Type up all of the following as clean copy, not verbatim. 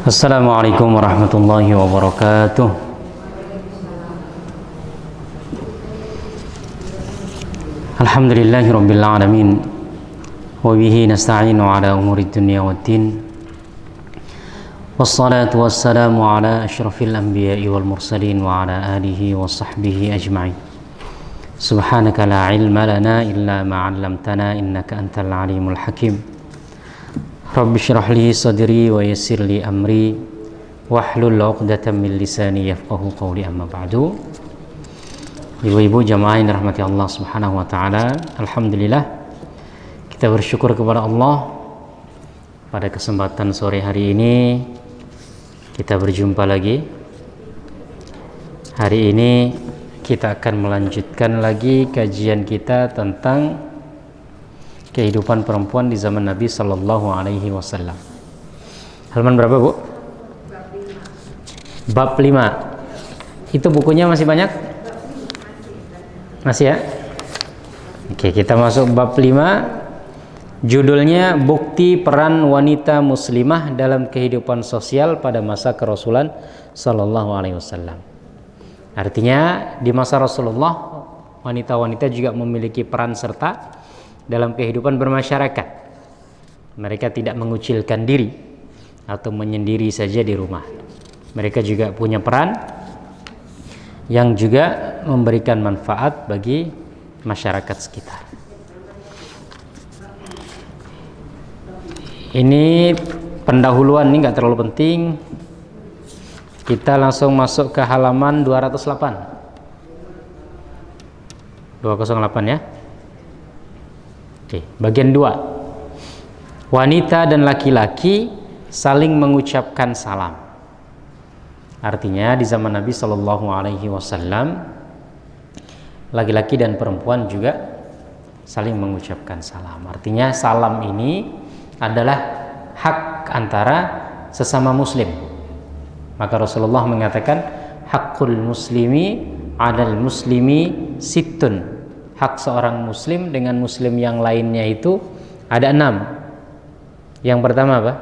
Assalamualaikum warahmatullahi wabarakatuh. Alhamdulillahi rabbil alamin. Wa bihi nasta'inu ala umurid dunya waddin. Wassalatu wassalamu ala asyrafil anbiya'i wal mursalin wa ala alihi wa sahbihi ajma'in. Subhanaka la ilma lana illa ma 'allamtana innaka antal alimul hakim. Rabbi syrah li sadri wa yassir li amri wahlul 'uqdatam min lisani yafqahu qawli, amma ba'du. Ibu-ibu jamaah yang dirahmati Allah Subhanahu wa taala, alhamdulillah kita bersyukur kepada Allah pada kesempatan sore hari ini kita berjumpa lagi. Hari ini kita akan melanjutkan lagi kajian kita tentang kehidupan perempuan di zaman Nabi Sallallahu Alaihi Wasallam. Halaman berapa, Bu? Bab 5. Itu bukunya masih banyak? Masih ya? Oke, kita masuk bab 5. Judulnya Bukti Peran Wanita Muslimah dalam Kehidupan Sosial pada Masa Kerasulan Sallallahu Alaihi Wasallam. Artinya di masa Rasulullah, wanita-wanita juga memiliki peran serta dalam kehidupan bermasyarakat. Mereka tidak mengucilkan diri atau menyendiri saja di rumah. Mereka juga punya peran yang juga memberikan manfaat bagi masyarakat sekitar. Ini pendahuluan, ini nggak terlalu penting. Kita langsung masuk ke halaman 208. 208 ya. Oke, bagian 2. Wanita dan laki-laki saling mengucapkan salam. Artinya di zaman Nabi Shallallahu Alaihi Wasallam, laki-laki dan perempuan juga saling mengucapkan salam. Artinya salam ini adalah hak antara sesama muslim. Maka Rasulullah mengatakan, hakul muslimi 'alal muslimi sittun. Hak seorang muslim dengan muslim yang lainnya itu ada 6. Yang pertama apa?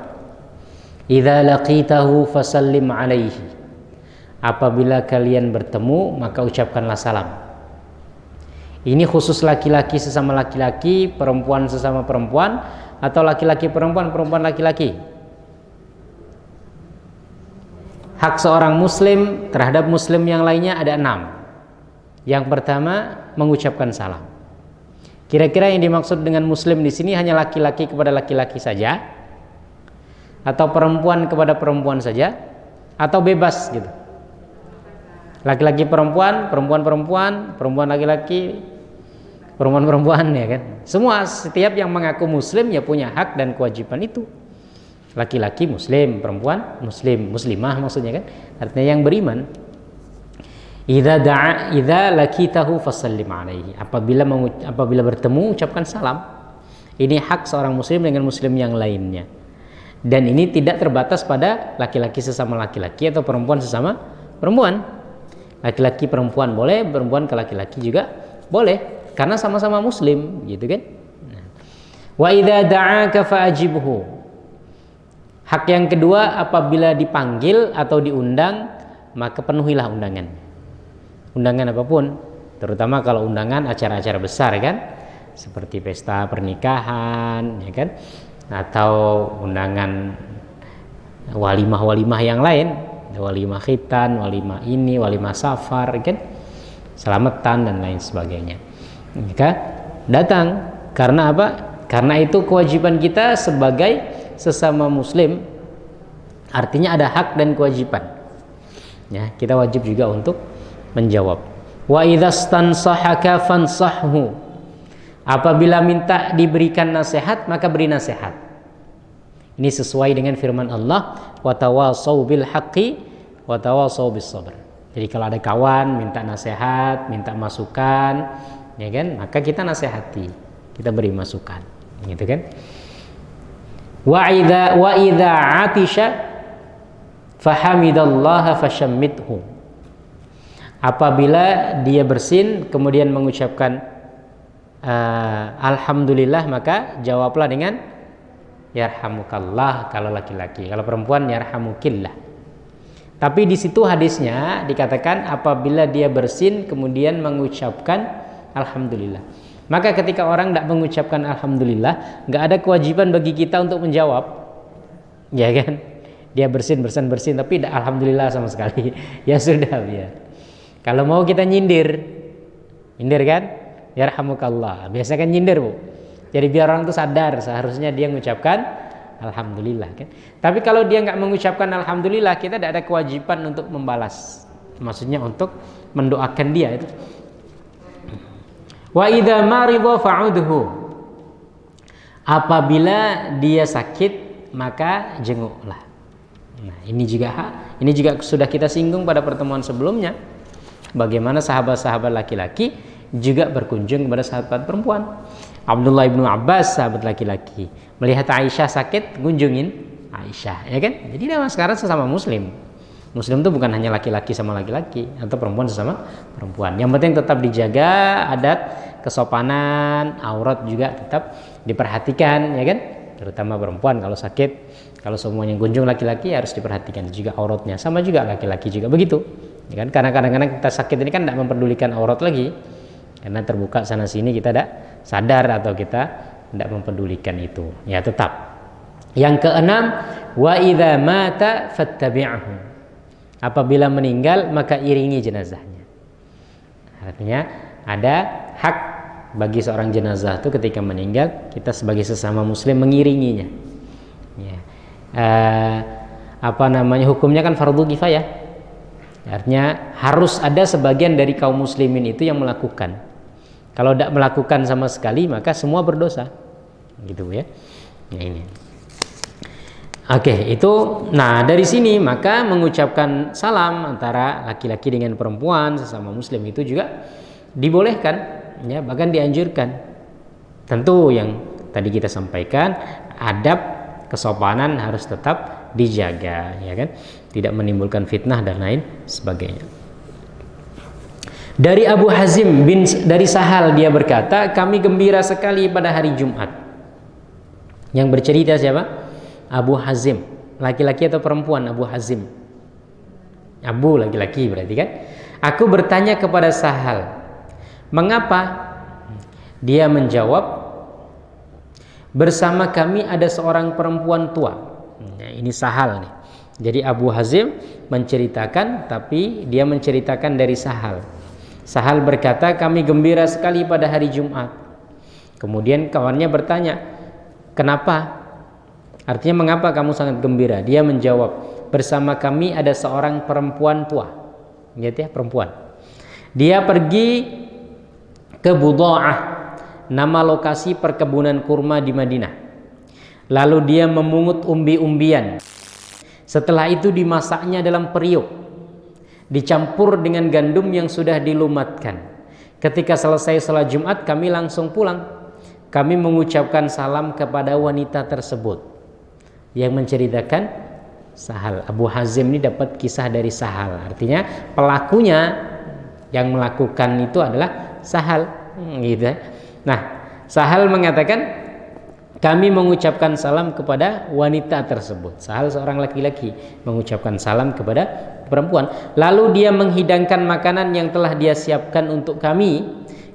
Idza laqitahu fasallim alaihi. Apabila kalian bertemu maka ucapkanlah salam. Ini khusus laki-laki sesama laki-laki, perempuan sesama perempuan, atau laki-laki perempuan, perempuan laki-laki. Hak seorang muslim terhadap muslim yang lainnya ada 6. Yang pertama, mengucapkan salam. Kira-kira yang dimaksud dengan muslim di sini hanya laki-laki kepada laki-laki saja, atau perempuan kepada perempuan saja, atau bebas gitu. Laki-laki perempuan, perempuan-perempuan, perempuan laki-laki, perempuan-perempuan, ya kan. Semua, setiap yang mengaku muslim ya punya hak dan kewajiban itu. Laki-laki muslim, perempuan muslim, muslimah maksudnya kan. Artinya yang beriman. Idza laqitahu fasallim alaihi. Apabila bertemu ucapkan salam. Ini hak seorang muslim dengan muslim yang lainnya. Dan ini tidak terbatas pada laki-laki sesama laki-laki atau perempuan sesama perempuan. Laki-laki perempuan boleh, perempuan ke laki-laki juga boleh, karena sama-sama muslim, gitu kan. Wa idza da'aka fa'ajibhu. Hak yang kedua, apabila dipanggil atau diundang maka penuhilah undangan. Undangan apapun, terutama kalau undangan acara-acara besar kan, seperti pesta pernikahan, ya kan, atau undangan walimah-walimah yang lain, walimah khitan, walimah ini, walimah safar, kan, selamatan dan lain sebagainya. Maka datang, karena apa? Karena itu kewajiban kita sebagai sesama muslim, artinya ada hak dan kewajiban. Ya, kita wajib juga untuk menjawab. Wa idzastansahaka fansahhu. Apabila minta diberikan nasihat maka beri nasihat. Ini sesuai dengan firman Allah, wa tawasau bil haqqi wa tawasau bis sabr. Jadi kalau ada kawan minta nasihat, minta masukan, ya kan? Maka kita nasihati, kita beri masukan, gitu kan? Wa idza atisha fahamidallaha fashammithu. Apabila dia bersin kemudian mengucapkan alhamdulillah, maka jawablah dengan yarhamukallah kalau laki-laki, kalau perempuan yarhamukillah. Tapi di situ hadisnya dikatakan apabila dia bersin kemudian mengucapkan alhamdulillah. Maka ketika orang tidak mengucapkan alhamdulillah, nggak ada kewajiban bagi kita untuk menjawab, ya kan? Dia bersin tapi tidak alhamdulillah sama sekali. Ya sudah biar. Kalau mau kita nyindir kan? Yarhamukallah. Biasa kan nyindir, Bu. Jadi biar orang itu sadar seharusnya dia mengucapkan alhamdulillah kan. Tapi kalau dia nggak mengucapkan alhamdulillah, kita tidak ada kewajiban untuk membalas. Maksudnya untuk mendoakan dia itu. Wa idza marida fa'udhu. Apabila dia sakit maka jenguklah. Nah, ini juga sudah kita singgung pada pertemuan sebelumnya. Bagaimana sahabat-sahabat laki-laki juga berkunjung kepada sahabat perempuan. Abdullah ibnu Abbas sahabat laki-laki melihat Aisyah sakit, kunjungin Aisyah, ya kan? Jadi sekarang sesama muslim. Muslim itu bukan hanya laki-laki sama laki-laki atau perempuan sesama perempuan. Yang penting tetap dijaga adat, kesopanan, aurat juga tetap diperhatikan, ya kan? Terutama perempuan kalau sakit, kalau semuanya kunjung laki-laki harus diperhatikan juga auratnya. Sama juga laki-laki juga begitu, ya kan? Karena kadang-kadang kita sakit ini kan tidak memperdulikan aurat lagi. Karena terbuka sana sini kita tidak sadar atau kita tidak mempedulikan itu. Ya tetap. Yang keenam, wa idza mata fattabi'hu. Apabila meninggal maka iringi jenazahnya. Artinya ada hak bagi seorang jenazah itu ketika meninggal kita sebagai sesama muslim mengiringinya. Ya. Hukumnya kan fardu kifayah. Artinya harus ada sebagian dari kaum muslimin itu yang melakukan. Kalau tidak melakukan sama sekali maka semua berdosa, gitu ya. Nah, ini. Oke, itu. Nah dari sini maka mengucapkan salam antara laki-laki dengan perempuan sesama muslim itu juga dibolehkan, ya bahkan dianjurkan. Tentu yang tadi kita sampaikan adab kesopanan harus tetap dijaga, ya kan? Tidak menimbulkan fitnah dan lain sebagainya. Dari Abu Hazim dari Sahal dia berkata, kami gembira sekali pada hari Jumat. Yang bercerita siapa? Abu Hazim. Laki-laki atau perempuan Abu Hazim? Abu laki-laki berarti kan? Aku bertanya kepada Sahal, mengapa? Dia menjawab, bersama kami ada seorang perempuan tua. Nah, ini Sahal nih. Jadi Abu Hazim menceritakan, tapi dia menceritakan dari Sahal. Sahal berkata, kami gembira sekali pada hari Jumat. Kemudian kawannya bertanya, kenapa? Artinya mengapa kamu sangat gembira? Dia menjawab, bersama kami ada seorang perempuan tua. Lihat ya, perempuan. Dia pergi ke Budha'ah, nama lokasi perkebunan kurma di Madinah. Lalu dia memungut umbi-umbian. Setelah itu dimasaknya dalam periuk, dicampur dengan gandum yang sudah dilumatkan. Ketika selesai salat Jumat kami langsung pulang. Kami mengucapkan salam kepada wanita tersebut. Yang menceritakan Sahal. Abu Hazim ini dapat kisah dari Sahal. Artinya pelakunya yang melakukan itu adalah Sahal, gitu. Nah, Sahal mengatakan kami mengucapkan salam kepada wanita tersebut. Sahal seorang laki-laki mengucapkan salam kepada perempuan. Lalu dia menghidangkan makanan yang telah dia siapkan untuk kami.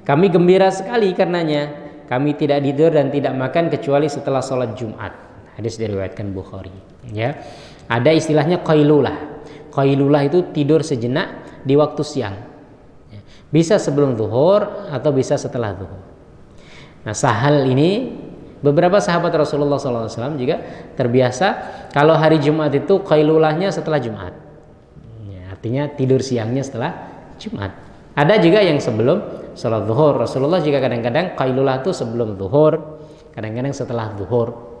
Kami gembira sekali karenanya. Kami tidak tidur dan tidak makan kecuali setelah sholat Jumat. Hadis diriwayatkan Bukhari. Ya, ada istilahnya qailulah. Qailulah itu tidur sejenak di waktu siang. Bisa sebelum zuhur atau bisa setelah zuhur. Nah, Sahal ini beberapa sahabat Rasulullah SAW juga terbiasa kalau hari Jumat itu qailulahnya setelah Jumat. Ya, artinya tidur siangnya setelah Jumat. Ada juga yang sebelum sholat zuhur. Rasulullah juga kadang-kadang qailulah itu sebelum zuhur, kadang-kadang setelah zuhur.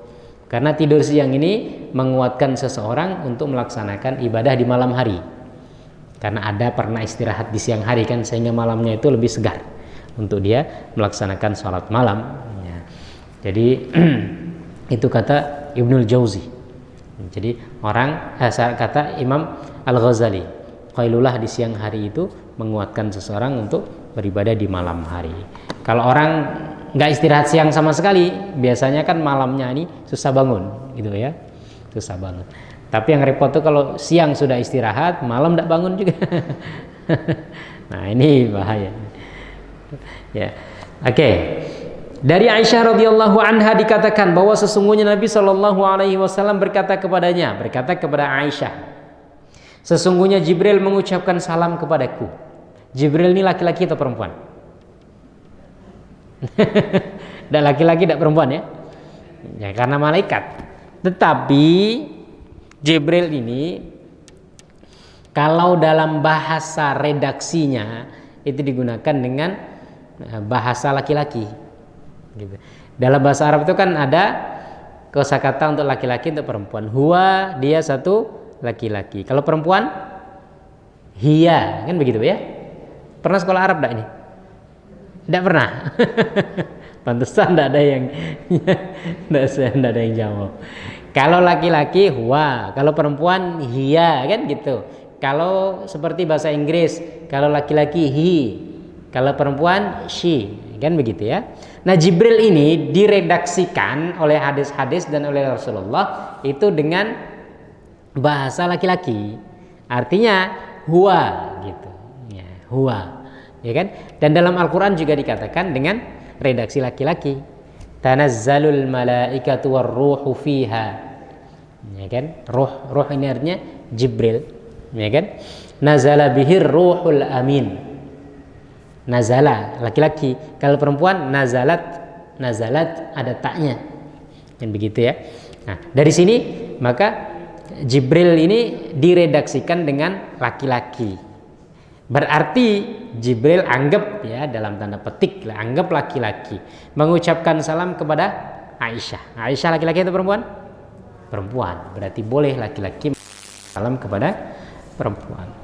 Karena tidur siang ini menguatkan seseorang untuk melaksanakan ibadah di malam hari. Karena ada pernah istirahat di siang hari kan, sehingga malamnya itu lebih segar untuk dia melaksanakan sholat malam. Ya. Jadi itu kata Ibnul Jauzi. Jadi kata Imam Al-Ghazali, qailulah di siang hari itu menguatkan seseorang untuk beribadah di malam hari. Kalau orang nggak istirahat siang sama sekali, biasanya kan malamnya ini susah bangun gitu ya, susah bangun. Tapi yang repot tuh kalau siang sudah istirahat, malam nggak bangun juga. Nah ini bahaya ya. Oke. Dari Aisyah radhiyallahu anha dikatakan bahwa sesungguhnya Nabi Shallallahu alaihi wasallam berkata kepada Aisyah, sesungguhnya Jibril mengucapkan salam kepadaku. Jibril ini laki-laki atau perempuan? Tidak laki-laki, tidak perempuan ya. Ya karena malaikat. Tetapi Jibril ini kalau dalam bahasa redaksinya itu digunakan dengan bahasa laki-laki. Gitu. Dalam bahasa Arab itu kan ada kosakata untuk laki-laki, untuk perempuan. Huwa, dia satu laki-laki. Kalau perempuan, hiya, kan begitu ya? Pernah sekolah Arab enggak ini? Tidak pernah. Pantesan tidak ada yang tidak ada yang jawab. Kalau laki-laki huwa, kalau perempuan hiya, kan gitu. Kalau seperti bahasa Inggris, kalau laki-laki he, kalau perempuan she, kan begitu ya. Nah, Jibril ini diredaksikan oleh hadis-hadis dan oleh Rasulullah itu dengan bahasa laki-laki. Artinya huwa gitu. Ya, huwa. Ya kan? Dan dalam Al-Qur'an juga dikatakan dengan redaksi laki-laki. Tanazzalul malaikatu warruhu fiha. Ya kan? Ruh ini artinya Jibril, ya kan? Nazala bihir ruhul amin. Nazala laki-laki, kalau perempuan nazalat ada taknya, kan begitu ya. Nah dari sini maka Jibril ini diredaksikan dengan laki-laki, berarti Jibril anggap ya dalam tanda petik lah, anggap laki-laki mengucapkan salam kepada Aisyah. Aisyah laki-laki atau perempuan? Perempuan, berarti boleh laki-laki salam kepada perempuan.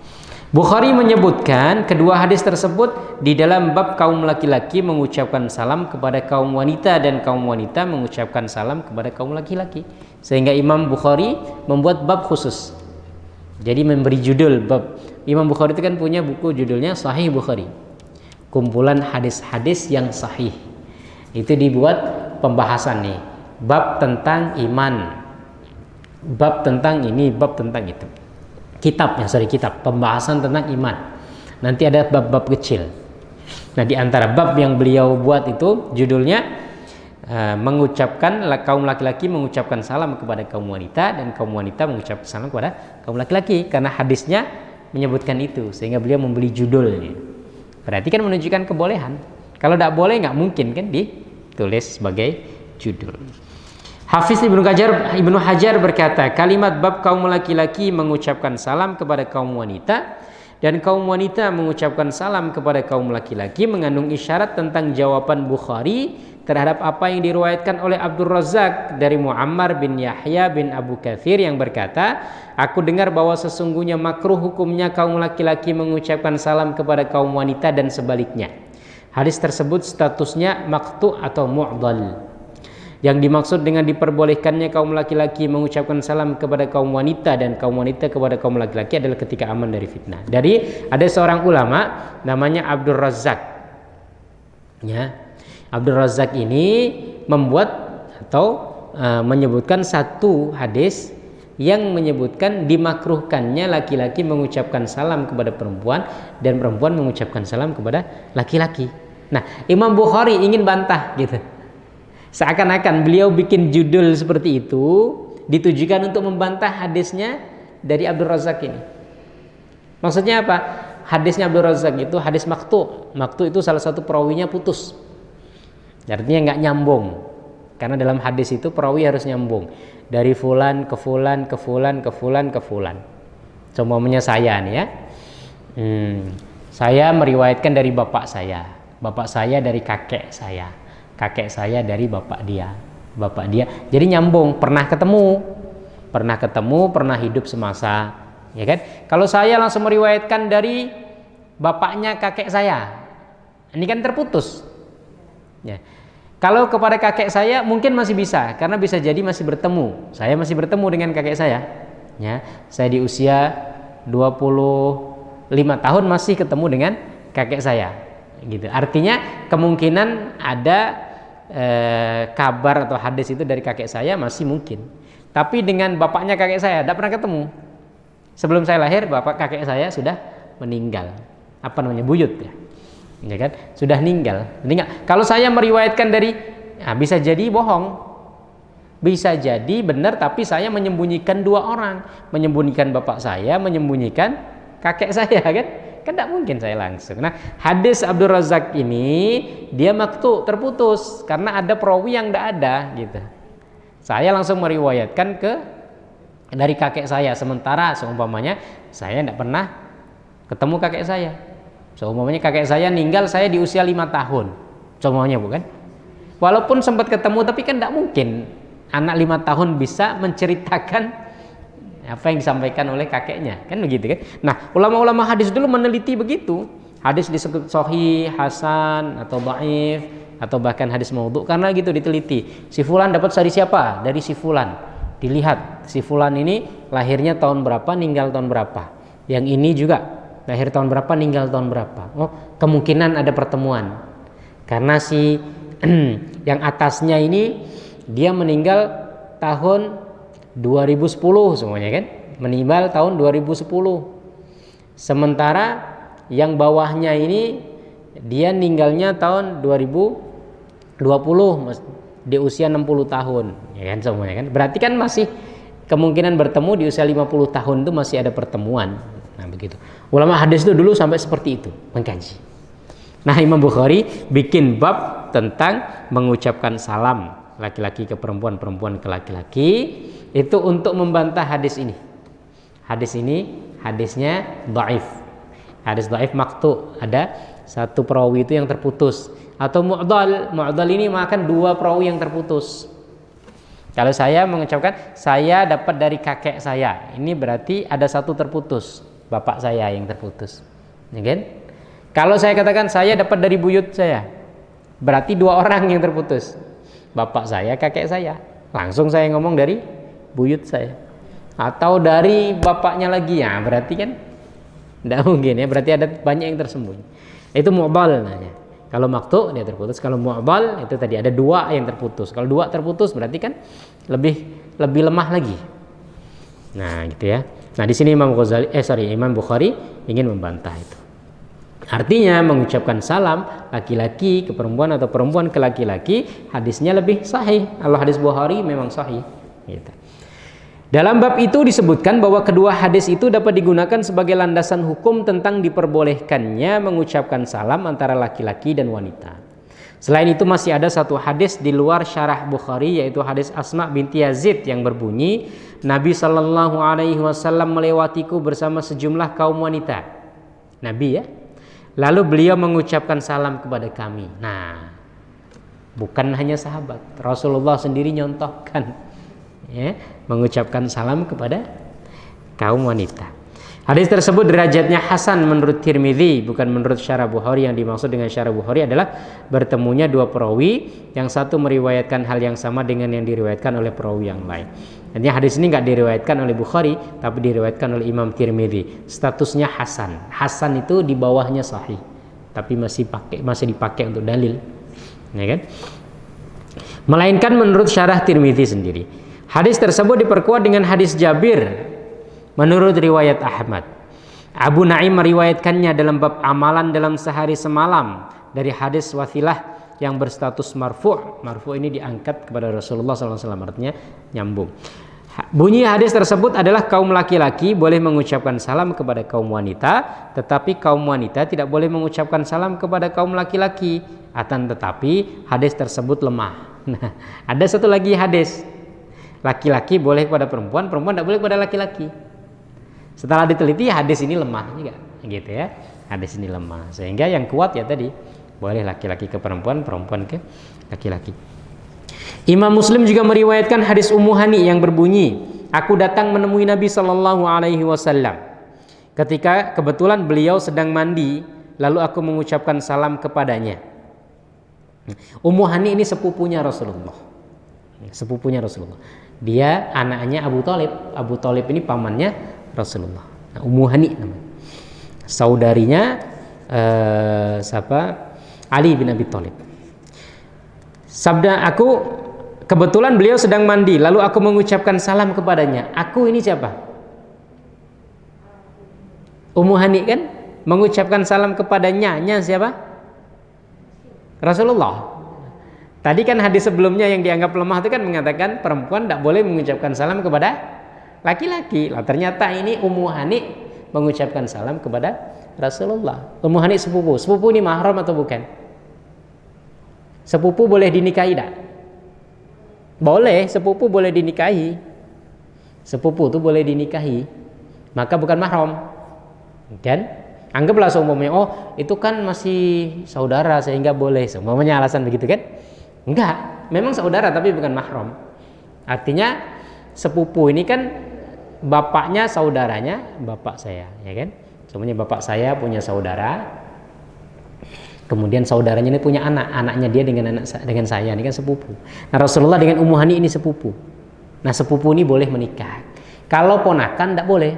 Bukhari menyebutkan kedua hadis tersebut di dalam bab kaum laki-laki mengucapkan salam kepada kaum wanita dan kaum wanita mengucapkan salam kepada kaum laki-laki. Sehingga Imam Bukhari membuat bab khusus. Jadi memberi judul bab. Imam Bukhari itu kan punya buku judulnya Sahih Bukhari. Kumpulan hadis-hadis yang sahih. Itu dibuat pembahasan nih. Bab tentang iman. Bab tentang ini, bab tentang itu. Kitab pembahasan tentang iman. Nanti ada bab-bab kecil. Nah, di antara bab yang beliau buat itu judulnya mengucapkan kaum laki-laki mengucapkan salam kepada kaum wanita dan kaum wanita mengucapkan salam kepada kaum laki-laki, karena hadisnya menyebutkan itu, sehingga beliau membeli judul ini. Berarti kan menunjukkan kebolehan. Kalau tidak boleh nggak mungkin kan ditulis sebagai judul. Hafiz Ibnu Hajar berkata, kalimat bab kaum laki-laki mengucapkan salam kepada kaum wanita dan kaum wanita mengucapkan salam kepada kaum laki-laki mengandung isyarat tentang jawaban Bukhari terhadap apa yang diriwayatkan oleh Abdul Razak dari Muammar bin Yahya bin Abu Kathir yang berkata, aku dengar bahwa sesungguhnya makruh hukumnya kaum laki-laki mengucapkan salam kepada kaum wanita dan sebaliknya. Hadis tersebut statusnya maqtu' atau mu'dhal. Yang dimaksud dengan diperbolehkannya kaum laki-laki mengucapkan salam kepada kaum wanita dan kaum wanita kepada kaum laki-laki adalah ketika aman dari fitnah. Dari ada seorang ulama namanya Abdul Razak. Ya. Abdul Razak ini membuat atau menyebutkan satu hadis yang menyebutkan dimakruhkannya laki-laki mengucapkan salam kepada perempuan dan perempuan mengucapkan salam kepada laki-laki. Nah, Imam Bukhari ingin bantah gitu. Seakan-akan beliau bikin judul seperti itu ditujukan untuk membantah hadisnya dari Abdul Razak ini. Maksudnya apa? Hadisnya Abdul Razak itu hadis maqtu'. Maqtu' itu salah satu perawinya putus. Artinya nggak nyambung. Karena dalam hadis itu perawi harus nyambung. Dari fulan ke fulan ke fulan ke fulan ke fulan. Contohnya saya nih ya. Saya meriwayatkan dari bapak saya. Bapak saya dari kakek saya. Kakek saya dari bapak dia. Jadi nyambung, pernah ketemu, pernah hidup semasa, ya kan? Kalau saya langsung meriwayatkan dari bapaknya kakek saya, ini kan terputus. Ya. Kalau kepada kakek saya mungkin masih bisa, karena bisa jadi masih bertemu. Saya masih bertemu dengan kakek saya. Ya, saya di usia 25 tahun masih ketemu dengan kakek saya. Gitu. Artinya kemungkinan ada kabar atau hadis itu dari kakek saya masih mungkin. Tapi dengan bapaknya kakek saya tidak pernah ketemu. Sebelum saya lahir, bapak kakek saya sudah meninggal. Apa namanya, buyut ya, ya kan? Sudah meninggal. Kalau saya meriwayatkan dari, bisa jadi bohong, bisa jadi benar, tapi saya menyembunyikan dua orang, menyembunyikan bapak saya, menyembunyikan kakek saya, kan? Kan tidak mungkin saya langsung. Nah, hadis Abdul Razak ini dia maktu, terputus karena ada perawi yang tidak ada, gitu. Saya langsung meriwayatkan dari kakek saya, sementara seumpamanya saya tidak pernah ketemu kakek saya. Seumpamanya kakek saya meninggal saya di usia 5 tahun, seumpamanya, bukan? Walaupun sempat ketemu, tapi kan tidak mungkin anak 5 tahun bisa menceritakan apa yang disampaikan oleh kakeknya, kan begitu kan? Nah, ulama-ulama hadis dulu meneliti begitu. Hadis disebut sahih, hasan, atau dhaif, atau bahkan hadis maudhu karena gitu diteliti. Si fulan dapat dari siapa? Dari si fulan. Dilihat si fulan ini lahirnya tahun berapa, meninggal tahun berapa. Yang ini juga lahir tahun berapa, meninggal tahun berapa. Oh, kemungkinan ada pertemuan. Karena si yang atasnya ini dia meninggal tahun 2010 semuanya, kan? Meninggal tahun 2010. Sementara yang bawahnya ini dia meninggalnya tahun 2020 di usia 60 tahun, ya kan, semuanya kan. Berarti kan masih kemungkinan bertemu di usia 50 tahun itu masih ada pertemuan. Nah, begitu. Ulama hadis itu dulu sampai seperti itu mengkaji. Nah, Imam Bukhari bikin bab tentang mengucapkan salam laki-laki ke perempuan, perempuan ke laki-laki, itu untuk membantah hadis ini. Hadis ini hadisnya dhaif. Hadis dhaif maktu, ada satu perawi itu yang terputus, atau mu'dhal. Mu'dhal ini makan dua perawi yang terputus. Kalau saya mengucapkan saya dapat dari kakek saya, ini berarti ada satu terputus, bapak saya yang terputus, ya kan? Kalau saya katakan saya dapat dari buyut saya, berarti dua orang yang terputus, bapak saya, kakek saya. Langsung saya ngomong dari buyut saya, atau dari bapaknya lagi, ya berarti kan tidak mungkin, ya, berarti ada banyak yang tersembunyi. Itu mu'dhal namanya. Kalau maktu dia terputus, kalau mu'dhal itu tadi ada dua yang terputus. Kalau dua terputus berarti kan lebih lemah lagi. Nah, gitu ya. Nah, di sini Imam Bukhari ingin membantah itu. Artinya mengucapkan salam laki-laki ke perempuan atau perempuan ke laki-laki, hadisnya lebih sahih. Kalau hadis Bukhari memang sahih, gitu. Dalam bab itu disebutkan bahwa kedua hadis itu dapat digunakan sebagai landasan hukum tentang diperbolehkannya mengucapkan salam antara laki-laki dan wanita. Selain itu masih ada satu hadis di luar syarah Bukhari, yaitu hadis Asma binti Yazid yang berbunyi, Nabi Shallallahu Alaihi Wasallam melewatiku bersama sejumlah kaum wanita. Nabi, ya. Lalu beliau mengucapkan salam kepada kami. Nah, bukan hanya sahabat, Rasulullah sendiri nyontohkan, ya, mengucapkan salam kepada kaum wanita. Hadis tersebut derajatnya hasan menurut Tirmidzi, bukan menurut syarah Bukhari. Yang dimaksud dengan syarah Bukhari adalah bertemunya dua perawi, yang satu meriwayatkan hal yang sama dengan yang diriwayatkan oleh perawi yang lain. Artinya hadis ini nggak diriwayatkan oleh Bukhari, tapi diriwayatkan oleh Imam Tirmidzi. Statusnya hasan. Hasan itu di bawahnya sahih, tapi masih dipakai untuk dalil, ya kan? Melainkan menurut syarah Tirmidzi sendiri. Hadis tersebut diperkuat dengan hadis Jabir menurut riwayat Ahmad. Abu Naim meriwayatkannya dalam bab amalan dalam sehari semalam dari hadis Wathilah yang berstatus marfu'. Marfu' ini diangkat kepada Rasulullah SAW, artinya nyambung. Bunyi hadis tersebut adalah kaum laki-laki boleh mengucapkan salam kepada kaum wanita, tetapi kaum wanita tidak boleh mengucapkan salam kepada kaum laki-laki. Akan tetapi hadis tersebut lemah. Nah, ada satu lagi hadis, laki-laki boleh kepada perempuan, perempuan tidak boleh kepada laki-laki. Setelah diteliti hadis ini lemah juga, gitu ya. Hadis ini lemah, sehingga yang kuat ya tadi boleh laki-laki ke perempuan, perempuan ke laki-laki. Imam Muslim juga meriwayatkan hadis Ummu Hani yang berbunyi, aku datang menemui Nabi Shallallahu Alaihi Wasallam ketika kebetulan beliau sedang mandi, lalu aku mengucapkan salam kepadanya. Ummu Hani ini sepupunya Rasulullah. Sepupunya Rasulullah. Dia anaknya Abu Thalib. Abu Thalib ini pamannya Rasulullah. Nah, Ummu Hani namanya. Saudarinya siapa? Ali bin Abi Thalib. Sabda aku, kebetulan beliau sedang mandi, lalu aku mengucapkan salam kepadanya. Aku ini siapa? Ummu Hani kan? Mengucapkan salam kepadanya, siapa? Rasulullah. Tadi kan hadis sebelumnya yang dianggap lemah itu kan mengatakan perempuan tidak boleh mengucapkan salam kepada laki-laki. Lah ternyata ini Ummu Hani mengucapkan salam kepada Rasulullah. Ummu Hani sepupu. Sepupu ini mahram atau bukan? Sepupu boleh dinikahi tak? Boleh, sepupu boleh dinikahi. Sepupu itu boleh dinikahi. Maka bukan mahram. Dan anggaplah seumpamanya, oh itu kan masih saudara sehingga boleh. Seumpamanya alasan begitu kan? Enggak, memang saudara tapi bukan mahram. Artinya sepupu ini kan bapaknya saudaranya bapak saya, ya kan? Semuanya bapak saya punya saudara. Kemudian saudaranya ini punya anak, anaknya dia dengan saya, ini kan sepupu. Nah Rasulullah dengan Ummu Hani ini sepupu. Nah sepupu ini boleh menikah. Kalau ponakan tidak boleh,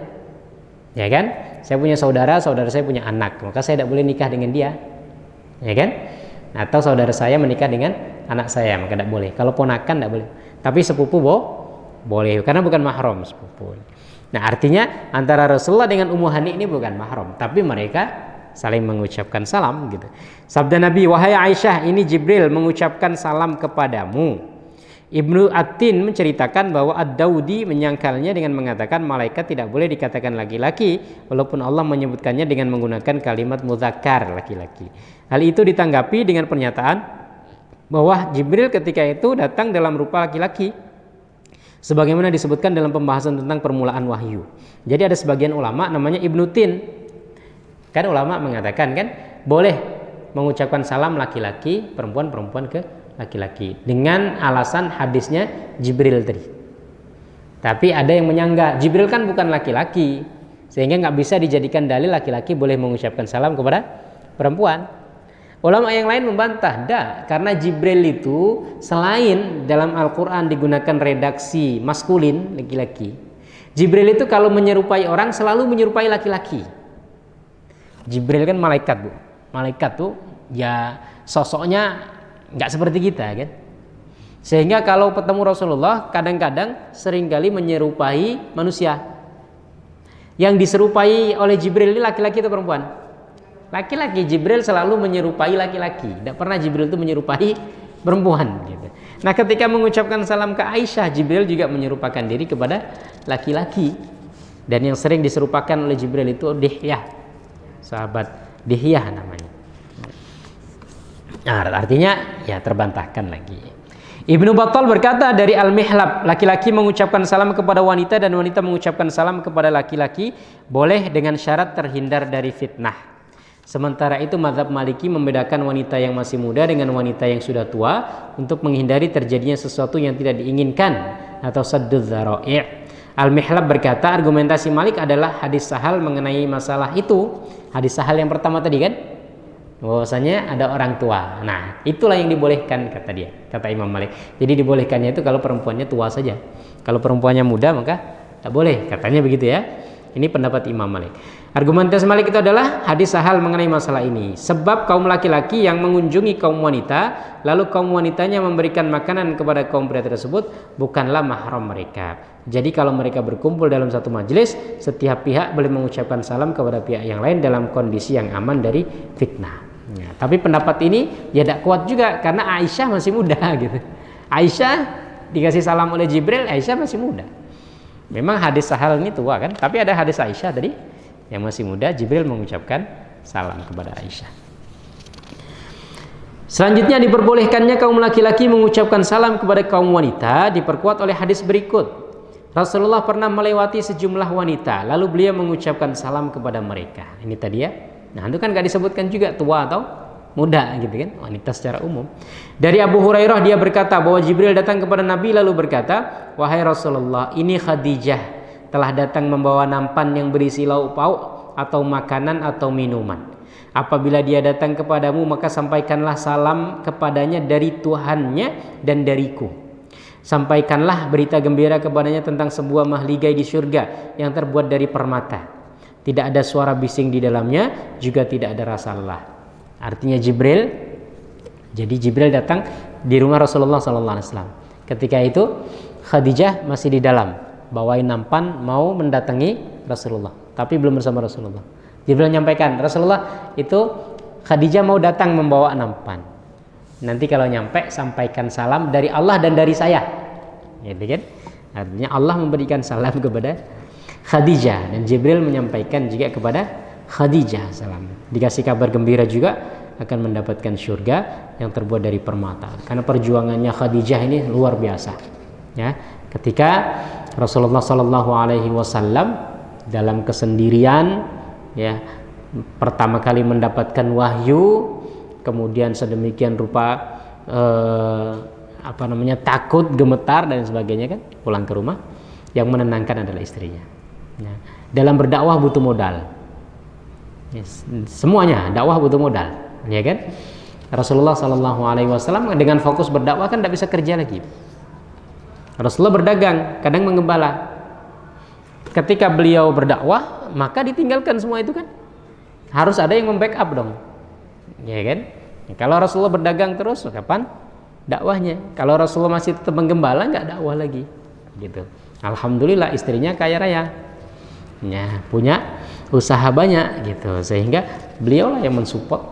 ya kan? Saya punya saudara saya punya anak, maka saya tidak boleh nikah dengan dia, ya kan? Atau saudara saya menikah dengan anak saya, maka tidak boleh. Kalau ponakan tidak boleh. Tapi sepupu boleh, karena bukan mahram sepupu. Nah artinya antara Rasulullah dengan Ummu Hani ini bukan mahram, tapi mereka saling mengucapkan salam gitu. Sabda Nabi, wahai Aisyah, ini Jibril mengucapkan salam kepadamu. Ibnu Atin menceritakan bahwa Ad-Daudi menyangkalnya dengan mengatakan malaikat tidak boleh dikatakan laki-laki, walaupun Allah menyebutkannya dengan menggunakan kalimat mudzakkar, laki-laki. Hal itu ditanggapi dengan pernyataan bahwa Jibril ketika itu datang dalam rupa laki-laki, sebagaimana disebutkan dalam pembahasan tentang permulaan wahyu. Jadi ada sebagian ulama namanya Ibnu Tin. Kan ulama mengatakan kan boleh mengucapkan salam laki-laki, perempuan ke laki-laki dengan alasan hadisnya Jibril tadi. Tapi ada yang menyanggah Jibril kan bukan laki-laki, sehingga nggak bisa dijadikan dalil laki-laki boleh mengucapkan salam kepada perempuan. Ulama yang lain membantah, karena Jibril itu selain dalam Al-Quran digunakan redaksi maskulin laki-laki, Jibril itu kalau menyerupai orang selalu menyerupai laki-laki. Jibril kan malaikat bu, malaikat tuh ya sosoknya nggak seperti kita kan, sehingga kalau ketemu Rasulullah kadang-kadang seringkali menyerupai manusia. Yang diserupai oleh Jibril ini laki-laki atau perempuan? Laki-laki. Jibril selalu menyerupai laki-laki, tidak pernah Jibril itu menyerupai perempuan gitu. Nah ketika mengucapkan salam ke Aisyah, Jibril juga menyerupakan diri kepada laki-laki, dan yang sering diserupakan oleh Jibril itu Dihyah, sahabat Dihyah namanya. Nah, artinya ya terbantahkan lagi. Ibnu Battal berkata dari Al-Mihlab, laki-laki mengucapkan salam kepada wanita dan wanita mengucapkan salam kepada laki-laki boleh dengan syarat terhindar dari fitnah. Sementara itu mazhab Maliki membedakan wanita yang masih muda dengan wanita yang sudah tua untuk menghindari terjadinya sesuatu yang tidak diinginkan atau sadduz dzara'i'. Al-Mihlab berkata argumentasi Malik adalah hadis Sahal mengenai masalah itu. Hadis Sahal yang pertama tadi kan, bahwasanya ada orang tua. Nah itulah yang dibolehkan kata dia, kata Imam Malik. Jadi dibolehkannya itu kalau perempuannya tua saja. Kalau perempuannya muda maka tak boleh, katanya begitu ya. Ini pendapat Imam Malik. Argumentasi Malik itu adalah hadis Sahal mengenai masalah ini. Sebab kaum laki-laki yang mengunjungi kaum wanita, lalu kaum wanitanya memberikan makanan kepada kaum pria tersebut, bukanlah mahram mereka. Jadi kalau mereka berkumpul dalam satu majelis, setiap pihak boleh mengucapkan salam kepada pihak yang lain dalam kondisi yang aman dari fitnah. Ya, tapi pendapat ini ya tidak kuat juga karena Aisyah masih muda gitu. Aisyah dikasih salam oleh Jibril, Aisyah masih muda. Memang hadis Sahal ini tua kan, tapi ada hadis Aisyah tadi yang masih muda, Jibril mengucapkan salam kepada Aisyah. Selanjutnya diperbolehkannya kaum laki-laki mengucapkan salam kepada kaum wanita diperkuat oleh hadis berikut. Rasulullah pernah melewati sejumlah wanita, lalu beliau mengucapkan salam kepada mereka. Ini tadi ya. Nah itu kan gak disebutkan juga tua atau muda gitu kan, wanita secara umum. Dari Abu Hurairah dia berkata bahwa Jibril datang kepada Nabi lalu berkata, wahai Rasulullah, ini Khadijah telah datang membawa nampan yang berisi lauk pauk atau makanan atau minuman. Apabila dia datang kepadamu maka sampaikanlah salam kepadanya dari Tuhannya dan dariku. Sampaikanlah berita gembira kepadanya tentang sebuah mahligai di surga yang terbuat dari permata. Tidak ada suara bising di dalamnya, juga tidak ada rasa lelah. Artinya Jibril, jadi Jibril datang di rumah Rasulullah SAW. Ketika itu Khadijah masih di dalam, bawain nampan mau mendatangi Rasulullah, tapi belum bersama Rasulullah. Jibril menyampaikan, Rasulullah itu Khadijah mau datang membawa nampan. Nanti kalau nyampe sampaikan salam dari Allah dan dari saya. Gitu kan? Artinya Allah memberikan salam kepada Khadijah dan Jibril menyampaikan juga kepada Khadijah salam. Dikasih kabar gembira juga akan mendapatkan surga yang terbuat dari permata. Karena perjuangannya Khadijah ini luar biasa. Ya, ketika Rasulullah SAW dalam kesendirian, ya, pertama kali mendapatkan wahyu, kemudian sedemikian rupa takut, gemetar dan sebagainya kan, pulang ke rumah, yang menenangkan adalah istrinya. Ya, dalam berdakwah butuh modal. Yes, semuanya dakwah butuh modal, ya kan? Rasulullah SAW dengan fokus berdakwah kan tidak bisa kerja lagi. Rasulullah berdagang, kadang menggembala. Ketika beliau berdakwah, maka ditinggalkan semua itu kan. Harus ada yang membackup dong, ya kan? Kalau Rasulullah berdagang terus, kapan dakwahnya? Kalau Rasulullah masih tetap menggembala, nggak dakwah lagi, gitu. Alhamdulillah istrinya kaya raya, ya, punya usaha banyak, gitu, sehingga beliau lah yang mensupport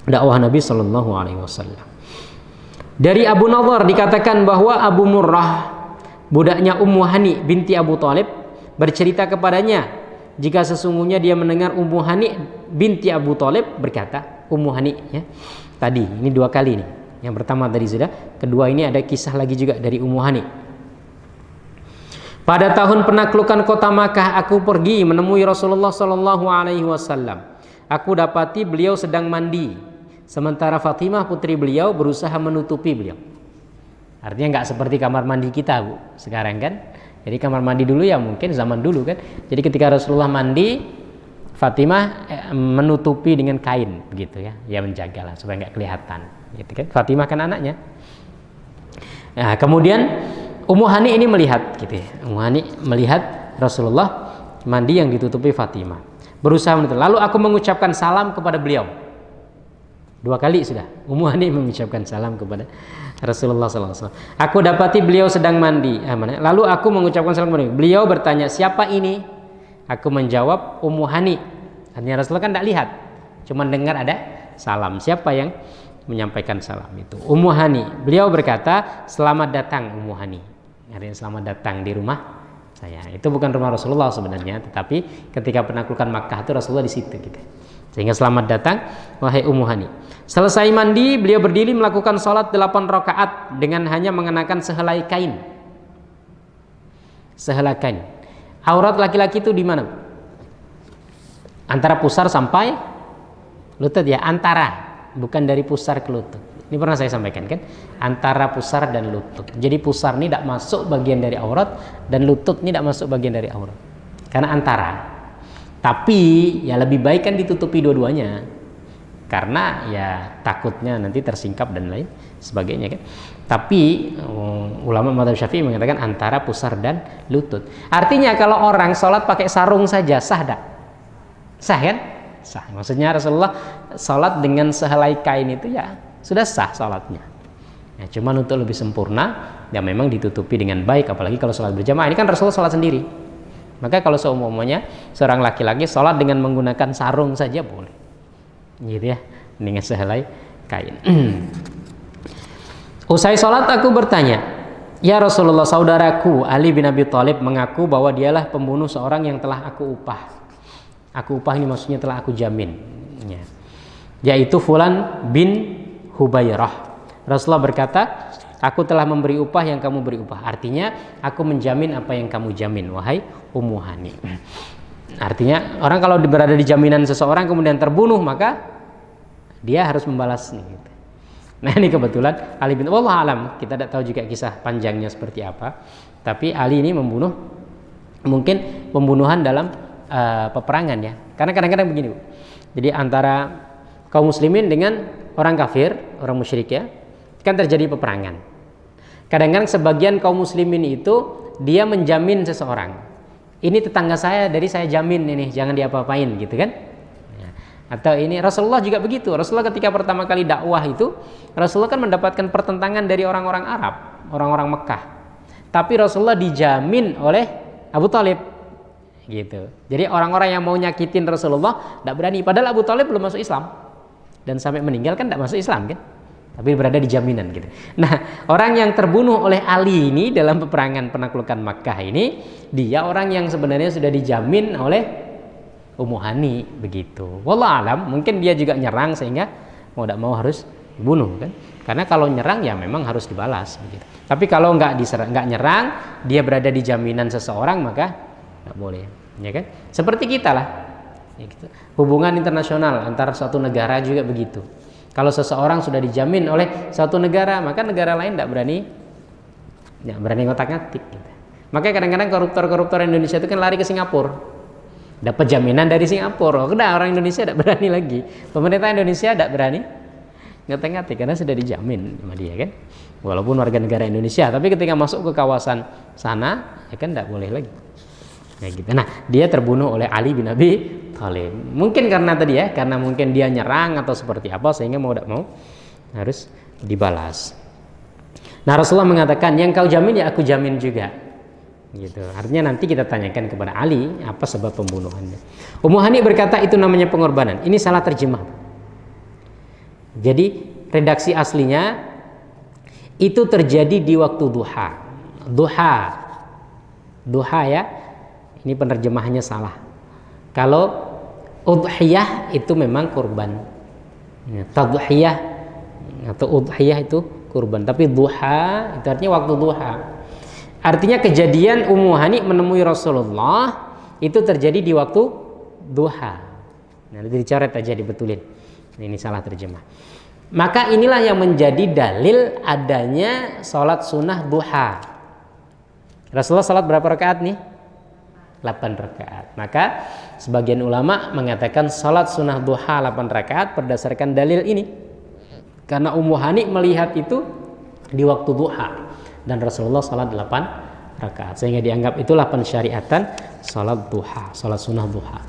dakwah Nabi Shallallahu Alaihi Wasallam. Dari Abu Nadhr dikatakan bahwa Abu Murrah, budaknya Ummu Hani binti Abu Thalib, bercerita kepadanya jika sesungguhnya dia mendengar Ummu Hani binti Abu Thalib berkata, Ummu Hani, ya, tadi ini dua kali nih. Yang pertama tadi sudah, kedua ini ada kisah lagi juga dari Ummu Hani. Pada tahun penaklukan kota Makkah, aku pergi menemui Rasulullah Shallallahu Alaihi Wasallam. Aku dapati beliau sedang mandi, sementara Fatimah putri beliau berusaha menutupi beliau. Artinya nggak seperti kamar mandi kita, Bu, sekarang kan. Jadi kamar mandi dulu ya mungkin zaman dulu kan. Jadi ketika Rasulullah mandi, Fatimah menutupi dengan kain, gitu ya. Ya menjagalah supaya nggak kelihatan, gitu kan. Fatimah kan anaknya. Nah, kemudian Ummu Hani ini melihat, gitu ya. Ummu Hani melihat Rasulullah mandi yang ditutupi Fatimah, berusaha menutup. Lalu aku mengucapkan salam kepada beliau. Dua kali sudah Ummu Hani mengucapkan salam kepada Rasulullah SAW. Aku dapati beliau sedang mandi. Lalu aku mengucapkan salam kepada beliau. Beliau bertanya, siapa ini? Aku menjawab, Ummu Hani. Artinya Rasulullah kan tidak lihat, cuma dengar ada salam. Siapa yang menyampaikan salam itu? Ummu Hani. Beliau berkata, selamat datang Ummu Hani. Artinya selamat datang di rumah saya. Itu bukan rumah Rasulullah sebenarnya, tetapi ketika penaklukan Makkah itu Rasulullah di situ, gitu. Sehingga selamat datang wahai Ummu Hani. Selesai mandi, beliau berdiri melakukan sholat 8 rakaat dengan hanya mengenakan sehelai kain. Sehelai kain. Aurat laki-laki itu di mana? Antara pusar sampai lutut, ya, antara, bukan dari pusar ke lutut. Ini pernah saya sampaikan kan, antara pusar dan lutut. Jadi pusar ini tidak masuk bagian dari aurat dan lutut ini tidak masuk bagian dari aurat, karena antara. Tapi ya lebih baik kan ditutupi dua-duanya, karena ya takutnya nanti tersingkap dan lain sebagainya kan. Tapi ulama mazhab Syafi'i mengatakan antara pusar dan lutut. Artinya kalau orang sholat pakai sarung saja sah tak? Sah kan? Sah. Maksudnya Rasulullah sholat dengan sehelai kain itu ya sudah sah sholatnya. Ya, cuman untuk lebih sempurna ya memang ditutupi dengan baik, apalagi kalau sholat berjamaah. Ini kan Rasulullah sholat sendiri. Maka kalau seumpamanya seorang laki-laki sholat dengan menggunakan sarung saja boleh, gitu ya, dengan sehelai kain. Usai sholat aku bertanya, ya Rasulullah, saudaraku Ali bin Abi Thalib mengaku bahwa dialah pembunuh seorang yang telah aku upah. Aku upah ini maksudnya telah aku jamin, ya, yaitu Fulan bin Hubairah. Rasulullah berkata, aku telah memberi upah yang kamu beri upah. Artinya aku menjamin apa yang kamu jamin, wahai Ummu Hani. Artinya orang kalau berada di jaminan seseorang kemudian terbunuh, maka dia harus membalasnya, gitu. Nah ini kebetulan Ali bin, wallahu alam, kita tidak tahu juga kisah panjangnya seperti apa. Tapi Ali ini membunuh, mungkin pembunuhan dalam peperangan, ya. Karena kadang-kadang begini, Bu. Jadi antara kaum muslimin dengan orang kafir, orang musyrik, ya, kan terjadi peperangan. Kadang-kadang sebagian kaum muslimin itu dia menjamin seseorang. Ini tetangga saya, dari saya jamin ini jangan diapa-apain, gitu kan? Atau ini Rasulullah juga begitu. Rasulullah ketika pertama kali dakwah itu, Rasulullah kan mendapatkan pertentangan dari orang-orang Arab, orang-orang Mekah. Tapi Rasulullah dijamin oleh Abu Thalib, gitu. Jadi orang-orang yang mau nyakitin Rasulullah tidak berani. Padahal Abu Thalib belum masuk Islam dan sampai meninggal kan tidak masuk Islam kan. Tapi berada di jaminan gitu. Nah, orang yang terbunuh oleh Ali ini dalam peperangan penaklukan Makkah ini, dia orang yang sebenarnya sudah dijamin oleh Ummu Hani begitu. Wallahu alam, mungkin dia juga nyerang sehingga mau tidak mau harus dibunuh kan. Karena kalau nyerang ya memang harus dibalas begitu. Tapi kalau nggak nyerang, dia berada di jaminan seseorang maka nggak boleh, ya kan? Seperti kita lah. Ya gitu. Hubungan internasional antar suatu negara juga begitu. Kalau seseorang sudah dijamin oleh suatu negara, maka negara lain tidak berani ngotak-ngatik. Gitu. Makanya kadang-kadang koruptor-koruptor Indonesia itu kan lari ke Singapura, dapat jaminan dari Singapura. Udah orang Indonesia tidak berani lagi. Pemerintah Indonesia tidak berani ngotak-ngatik karena sudah dijamin sama dia kan. Walaupun warga negara Indonesia, tapi ketika masuk ke kawasan sana, ya kan tidak boleh lagi. Nah, gitu. Nah, dia terbunuh oleh Ali bin Abi Thalib. Mungkin karena tadi ya, karena mungkin dia nyerang atau seperti apa sehingga mau tidak mau harus dibalas. Nah, Rasulullah mengatakan, yang kau jamin ya aku jamin juga. Gitu. Artinya nanti kita tanyakan kepada Ali apa sebab pembunuhannya. Ummu Hani berkata itu namanya pengorbanan. Ini salah terjemah. Jadi redaksi aslinya itu terjadi di waktu duha. Duha ya. Ini penerjemahannya salah. Kalau udhiyah itu memang kurban. Tadhiyah atau udhiyah itu kurban. Tapi duha itu artinya waktu duha. Artinya kejadian Ummu Hani menemui Rasulullah itu terjadi di waktu duha. Nah, dicoret aja dibetulin. Ini salah terjemah. Maka inilah yang menjadi dalil adanya sholat sunnah duha. Rasulullah sholat berapa rakaat nih? 8 rakaat. Maka sebagian ulama mengatakan salat sunnah duha 8 rakaat berdasarkan dalil ini. Karena Ummu Hani melihat itu di waktu duha dan Rasulullah salat 8 rakaat sehingga dianggap itulah pensyariatan salat duha, salat sunnah duha.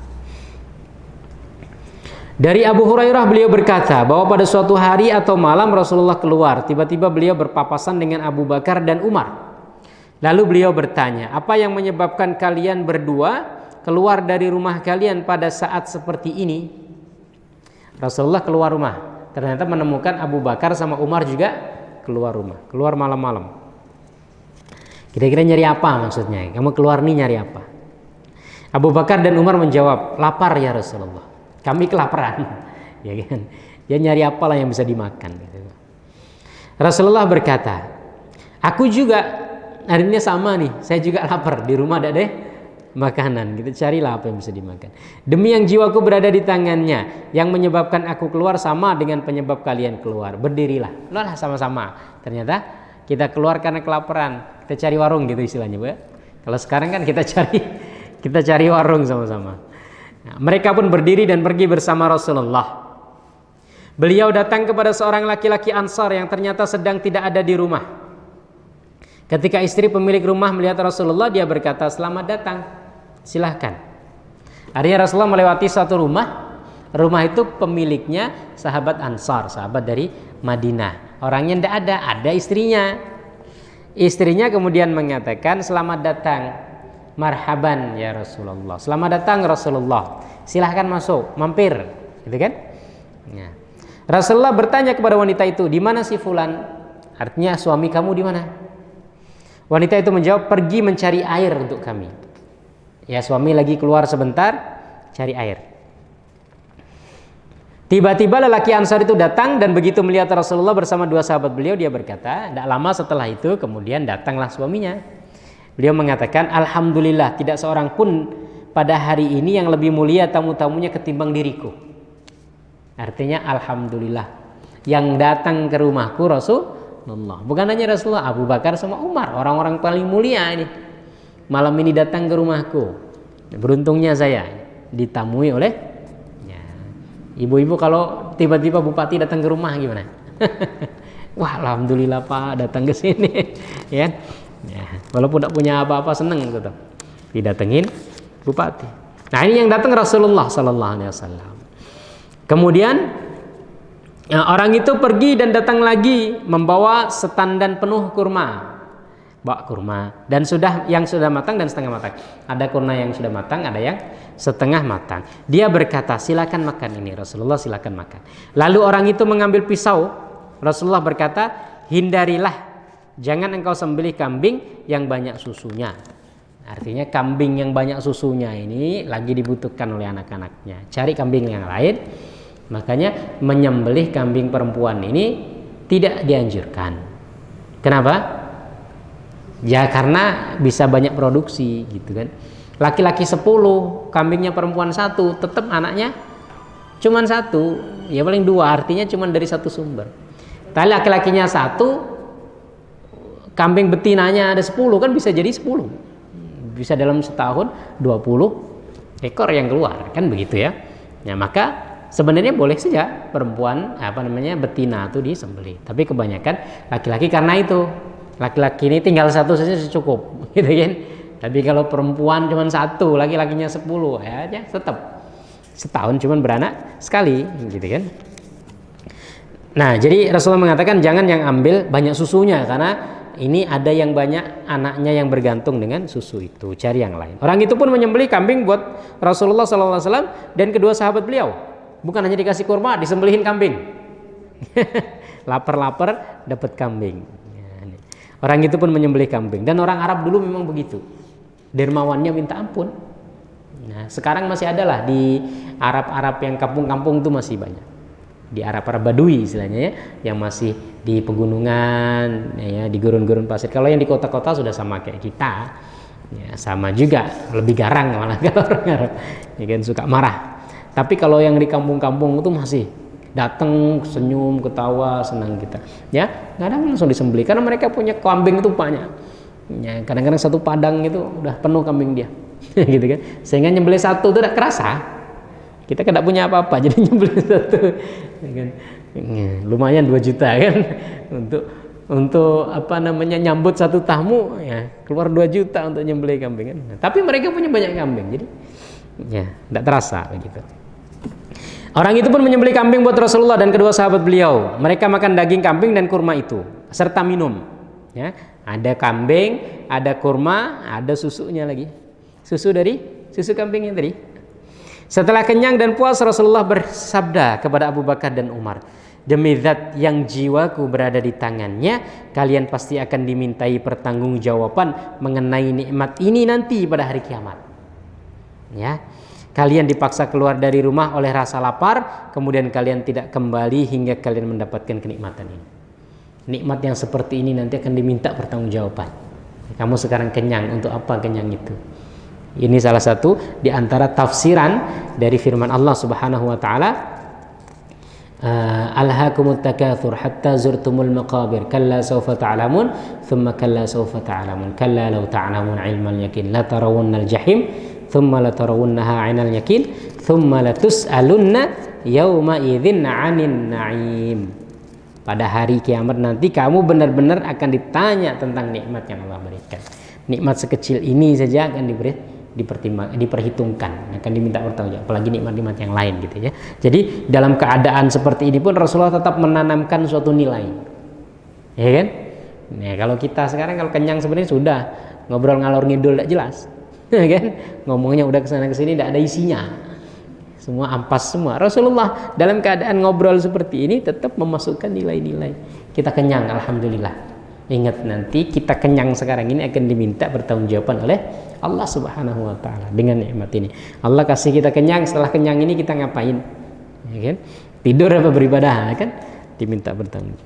Dari Abu Hurairah beliau berkata bahwa pada suatu hari atau malam Rasulullah keluar, tiba-tiba beliau berpapasan dengan Abu Bakar dan Umar. Lalu beliau bertanya, apa yang menyebabkan kalian berdua keluar dari rumah kalian pada saat seperti ini? Rasulullah keluar rumah, ternyata menemukan Abu Bakar sama Umar juga keluar rumah, keluar malam-malam. Kira-kira nyari apa maksudnya? Kamu keluar nih nyari apa? Abu Bakar dan Umar menjawab, lapar ya Rasulullah, kami kelaparan. Ya kan? Dia nyari apalah yang bisa dimakan. Rasulullah berkata, aku juga akhirnya sama nih, saya juga lapar, di rumah ada deh makanan, kita carilah apa yang bisa dimakan. Demi yang jiwaku berada di tangannya, yang menyebabkan aku keluar sama dengan penyebab kalian keluar. Berdirilah, lah sama-sama. Ternyata kita keluar karena kelaparan, kita cari warung gitu istilahnya, Bu. Kalau sekarang kan kita cari warung sama-sama. Nah, mereka pun berdiri dan pergi bersama Rasulullah. Beliau datang kepada seorang laki-laki Ansar yang ternyata sedang tidak ada di rumah. Ketika istri pemilik rumah melihat Rasulullah, dia berkata, selamat datang, silahkan. Artinya Rasulullah melewati suatu rumah. Rumah itu pemiliknya sahabat Ansar, sahabat dari Madinah. Orangnya tidak ada istrinya. Istrinya kemudian mengatakan, selamat datang, marhaban ya Rasulullah. Selamat datang Rasulullah, silahkan masuk, mampir, gitu kan? Ya. Rasulullah bertanya kepada wanita itu, di mana si fulan? Artinya suami kamu di mana? Wanita itu menjawab, pergi mencari air untuk kami. Ya, suami lagi keluar sebentar cari air. Tiba-tiba lelaki Ansar itu datang dan begitu melihat Rasulullah bersama dua sahabat beliau, dia berkata, tidak lama setelah itu kemudian datanglah suaminya. Beliau mengatakan, alhamdulillah tidak seorang pun pada hari ini yang lebih mulia tamu-tamunya ketimbang diriku. Artinya alhamdulillah yang datang ke rumahku Rasulullah. Bukan hanya Rasulullah, Abu Bakar sama Umar, orang-orang paling mulia ini. Malam ini datang ke rumahku. Beruntungnya saya ditamui oleh ibu-ibu. Kalau tiba-tiba bupati datang ke rumah gimana? Wah, alhamdulillah Pak datang ke sini. Ya. Walaupun tidak punya apa-apa senang gitu. Didatengin bupati. Nah, ini yang datang Rasulullah sallallahu alaihi wasallam. Kemudian orang itu pergi dan datang lagi membawa setandan penuh kurma. Bawa kurma dan yang sudah matang dan setengah matang. Ada kurma yang sudah matang, ada yang setengah matang. Dia berkata, silakan makan ini Rasulullah, silakan makan. Lalu orang itu mengambil pisau. Rasulullah berkata, hindarilah, jangan engkau sembelih kambing yang banyak susunya. Artinya kambing yang banyak susunya ini lagi dibutuhkan oleh anak-anaknya. Cari kambing yang lain. Makanya menyembelih kambing perempuan ini tidak dianjurkan. Kenapa? Ya karena bisa banyak produksi gitu kan. Laki-laki 10, kambingnya perempuan 1, tetap anaknya cuma 1, ya paling 2, artinya cuma dari satu sumber. Tapi laki-lakinya 1, kambing betinanya ada 10, kan bisa jadi 10. Bisa dalam setahun 20 ekor yang keluar, kan begitu ya. Ya maka sebenarnya boleh saja perempuan betina itu disembelih. Tapi kebanyakan laki-laki karena itu. Laki-laki ini tinggal 1 saja cukup, gitu kan. Tapi kalau perempuan cuma 1, laki-lakinya 10, ya aja tetap setahun cuma beranak sekali, gitu kan. Nah, jadi Rasulullah mengatakan jangan yang ambil banyak susunya karena ini ada yang banyak anaknya yang bergantung dengan susu itu, cari yang lain. Orang itu pun menyembelih kambing buat Rasulullah SAW dan kedua sahabat beliau. Bukan hanya dikasih kurma, disembelihin kambing. Lapar-lapar dapat kambing. Orang itu pun menyembelih kambing. Dan orang Arab dulu memang begitu, dermawannya minta ampun. Nah, sekarang masih ada lah di Arab-Arab yang kampung-kampung itu masih banyak. Di Arab-Arab Badui istilahnya ya, yang masih di pegunungan, ya, di gurun-gurun pasir. Kalau yang di kota-kota sudah sama kayak kita, ya, sama juga, lebih garang malah kalau orang Arab, ya kan suka marah. Tapi kalau yang di kampung-kampung itu masih datang, senyum, ketawa, senang kita. Ya, kadang langsung disembelih karena mereka punya kambing itu banyak. Ya, kadang-kadang satu padang itu udah penuh kambing dia. Gitu kan. Sehingga nyembelih 1 itu tidak kerasa. Kita tidak punya apa-apa jadi nyembelih 1. Ya kan. Ya, lumayan 2 juta kan untuk nyambut 1 tamu ya, keluar 2 juta untuk nyembelih kambing kan. Nah, tapi mereka punya banyak kambing. Jadi ya, tidak terasa begitu. Orang itu pun menyembelih kambing buat Rasulullah dan kedua sahabat beliau. Mereka makan daging kambing dan kurma itu serta minum. Ya, ada kambing, ada kurma, ada susunya lagi. Susu kambingnya tadi. Setelah kenyang dan puas, Rasulullah bersabda kepada Abu Bakar dan Umar, demi zat yang jiwaku berada di tangannya, kalian pasti akan dimintai pertanggungjawaban mengenai nikmat ini nanti pada hari kiamat. Ya. Kalian dipaksa keluar dari rumah oleh rasa lapar, kemudian kalian tidak kembali hingga kalian mendapatkan kenikmatan ini. Nikmat yang seperti ini nanti akan diminta pertanggungjawaban. Kamu sekarang kenyang, untuk apa kenyang itu? Ini salah satu di antara tafsiran dari firman Allah Subhanahu wa taala, alhaakumut takatsur hatta zurtumul maqabir kalla sawfa ta'lamun thumma kalla sawfa ta'lamun kalla law ta'lamun ilmal yaqin la tarawunnal jahim thumma la tarawunnaha 'ainal yaqin thumma la tus'alunna yauma idzin 'anin na'im. Pada hari kiamat nanti kamu benar-benar akan ditanya tentang nikmat yang Allah berikan. Nikmat sekecil ini saja akan diperhitungkan, akan diminta pertanggungjawab, apalagi nikmat-nikmat yang lain gitu ya. Jadi dalam keadaan seperti ini pun Rasulullah tetap menanamkan suatu nilai. Ya kan? Nah, kalau kita sekarang kalau kenyang sebenarnya sudah ngobrol ngalor ngidul tidak jelas. Ya kan? Ngomongnya udah kesana kesini tidak ada isinya, semua ampas semua. Rasulullah dalam keadaan ngobrol seperti ini tetap memasukkan nilai-nilai. Kita kenyang, alhamdulillah. Ingat nanti kita kenyang sekarang ini akan diminta pertanggungjawaban oleh Allah Subhanahu wa taala dengan nikmat ini. Allah kasih kita kenyang, setelah kenyang ini kita ngapain? Ya kan? Tidur apa beribadah, kan? Diminta bertanggung.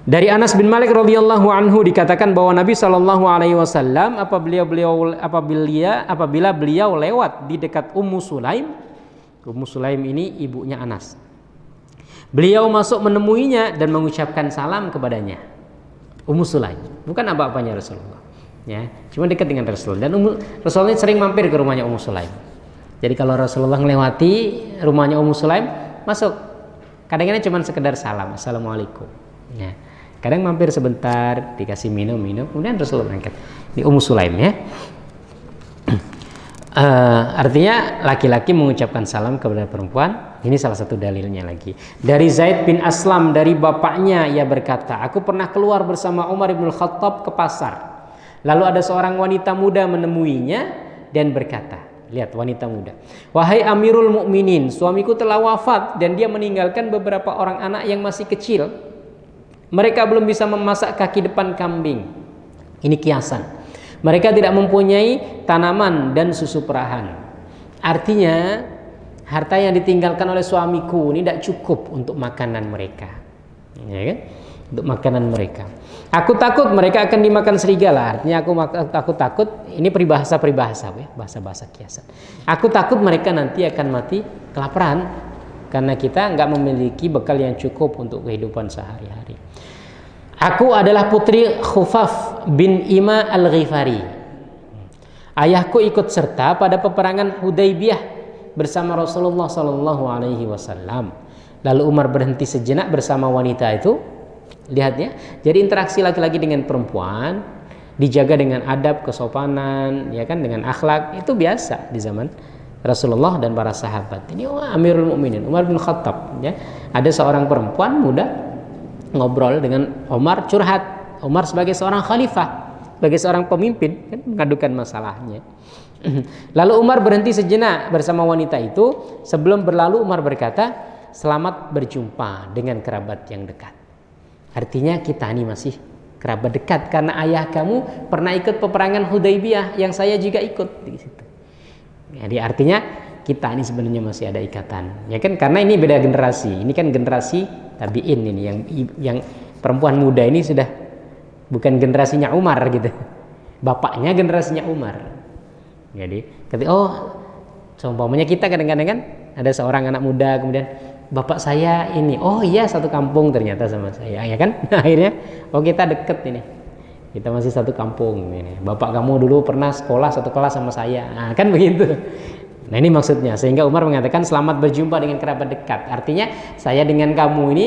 Dari Anas bin Malik radhiyallahu anhu dikatakan bahwa Nabi sallallahu alaihi wasallam apabila beliau lewat di dekat Ummu Sulaim. Ummu Sulaim ini ibunya Anas. Beliau masuk menemuinya dan mengucapkan salam kepadanya. Ummu Sulaim, bukan apa-apanya Rasulullah. Ya, cuma dekat dengan Rasul dan Rasulullah sering mampir ke rumahnya Ummu Sulaim. Jadi kalau Rasulullah melewati rumahnya Ummu Sulaim, masuk. Kadang-kadang cuma sekedar salam, assalamualaikum. Ya. Kadang mampir sebentar, dikasih minum, kemudian Rasulullah berangkat. Di Ummu Sulaim ya. Artinya laki-laki mengucapkan salam kepada perempuan, Ini salah satu dalilnya lagi. Dari Zaid bin Aslam, dari bapaknya, ia berkata, aku pernah keluar bersama Umar bin Khattab ke pasar. Lalu ada seorang wanita muda menemuinya dan berkata, lihat wanita muda, wahai Amirul Mukminin, suamiku telah wafat dan dia meninggalkan beberapa orang anak yang masih kecil. Mereka belum bisa memasak kaki depan kambing. Ini kiasan. Mereka tidak mempunyai tanaman dan susu perahan. Artinya harta yang ditinggalkan oleh suamiku ini tidak cukup untuk makanan mereka, ya kan? Untuk makanan mereka. Aku takut mereka akan dimakan serigala. Artinya aku takut. Ini peribahasa ya, bahasa kiasan. Aku takut mereka nanti akan mati kelaparan karena kita nggak memiliki bekal yang cukup untuk kehidupan sehari-hari. Aku adalah putri Khufaf bin Ima al-Ghifari. Ayahku ikut serta pada peperangan Hudaybiyah bersama Rasulullah Sallallahu Alaihi Wasallam. Lalu Umar berhenti sejenak bersama wanita itu. Lihat ya, jadi interaksi laki-laki dengan perempuan dijaga dengan adab, kesopanan, ya kan, dengan akhlak, itu biasa di zaman Rasulullah dan para sahabat. Ini Amirul Mukminin Umar bin Khattab, ya. Ada seorang perempuan muda ngobrol dengan Umar, curhat. Umar sebagai seorang khalifah, sebagai seorang pemimpin, kan, mengadukan masalahnya. Lalu Umar berhenti sejenak bersama wanita itu. Sebelum berlalu Umar berkata, selamat berjumpa dengan kerabat yang dekat. Artinya kita ini masih kerabat dekat karena ayah kamu pernah ikut peperangan Hudaybiyah yang saya juga ikut di situ. Jadi artinya kita ini sebenarnya masih ada ikatan, ya kan, karena ini beda generasi. Ini kan generasi tabi'in ini, yang perempuan muda ini sudah bukan generasinya Umar gitu. Bapaknya generasinya Umar. Jadi ketika seumpamanya kita kadang-kadang kan ada seorang anak muda kemudian bapak saya ini, oh iya satu kampung ternyata sama saya, ya kan. Akhirnya kita deket ini, kita masih satu kampung ini. Bapak kamu dulu pernah sekolah satu kelas sama saya, nah, kan begitu. Nah ini maksudnya, sehingga Umar mengatakan selamat berjumpa dengan kerabat dekat. Artinya saya dengan kamu ini,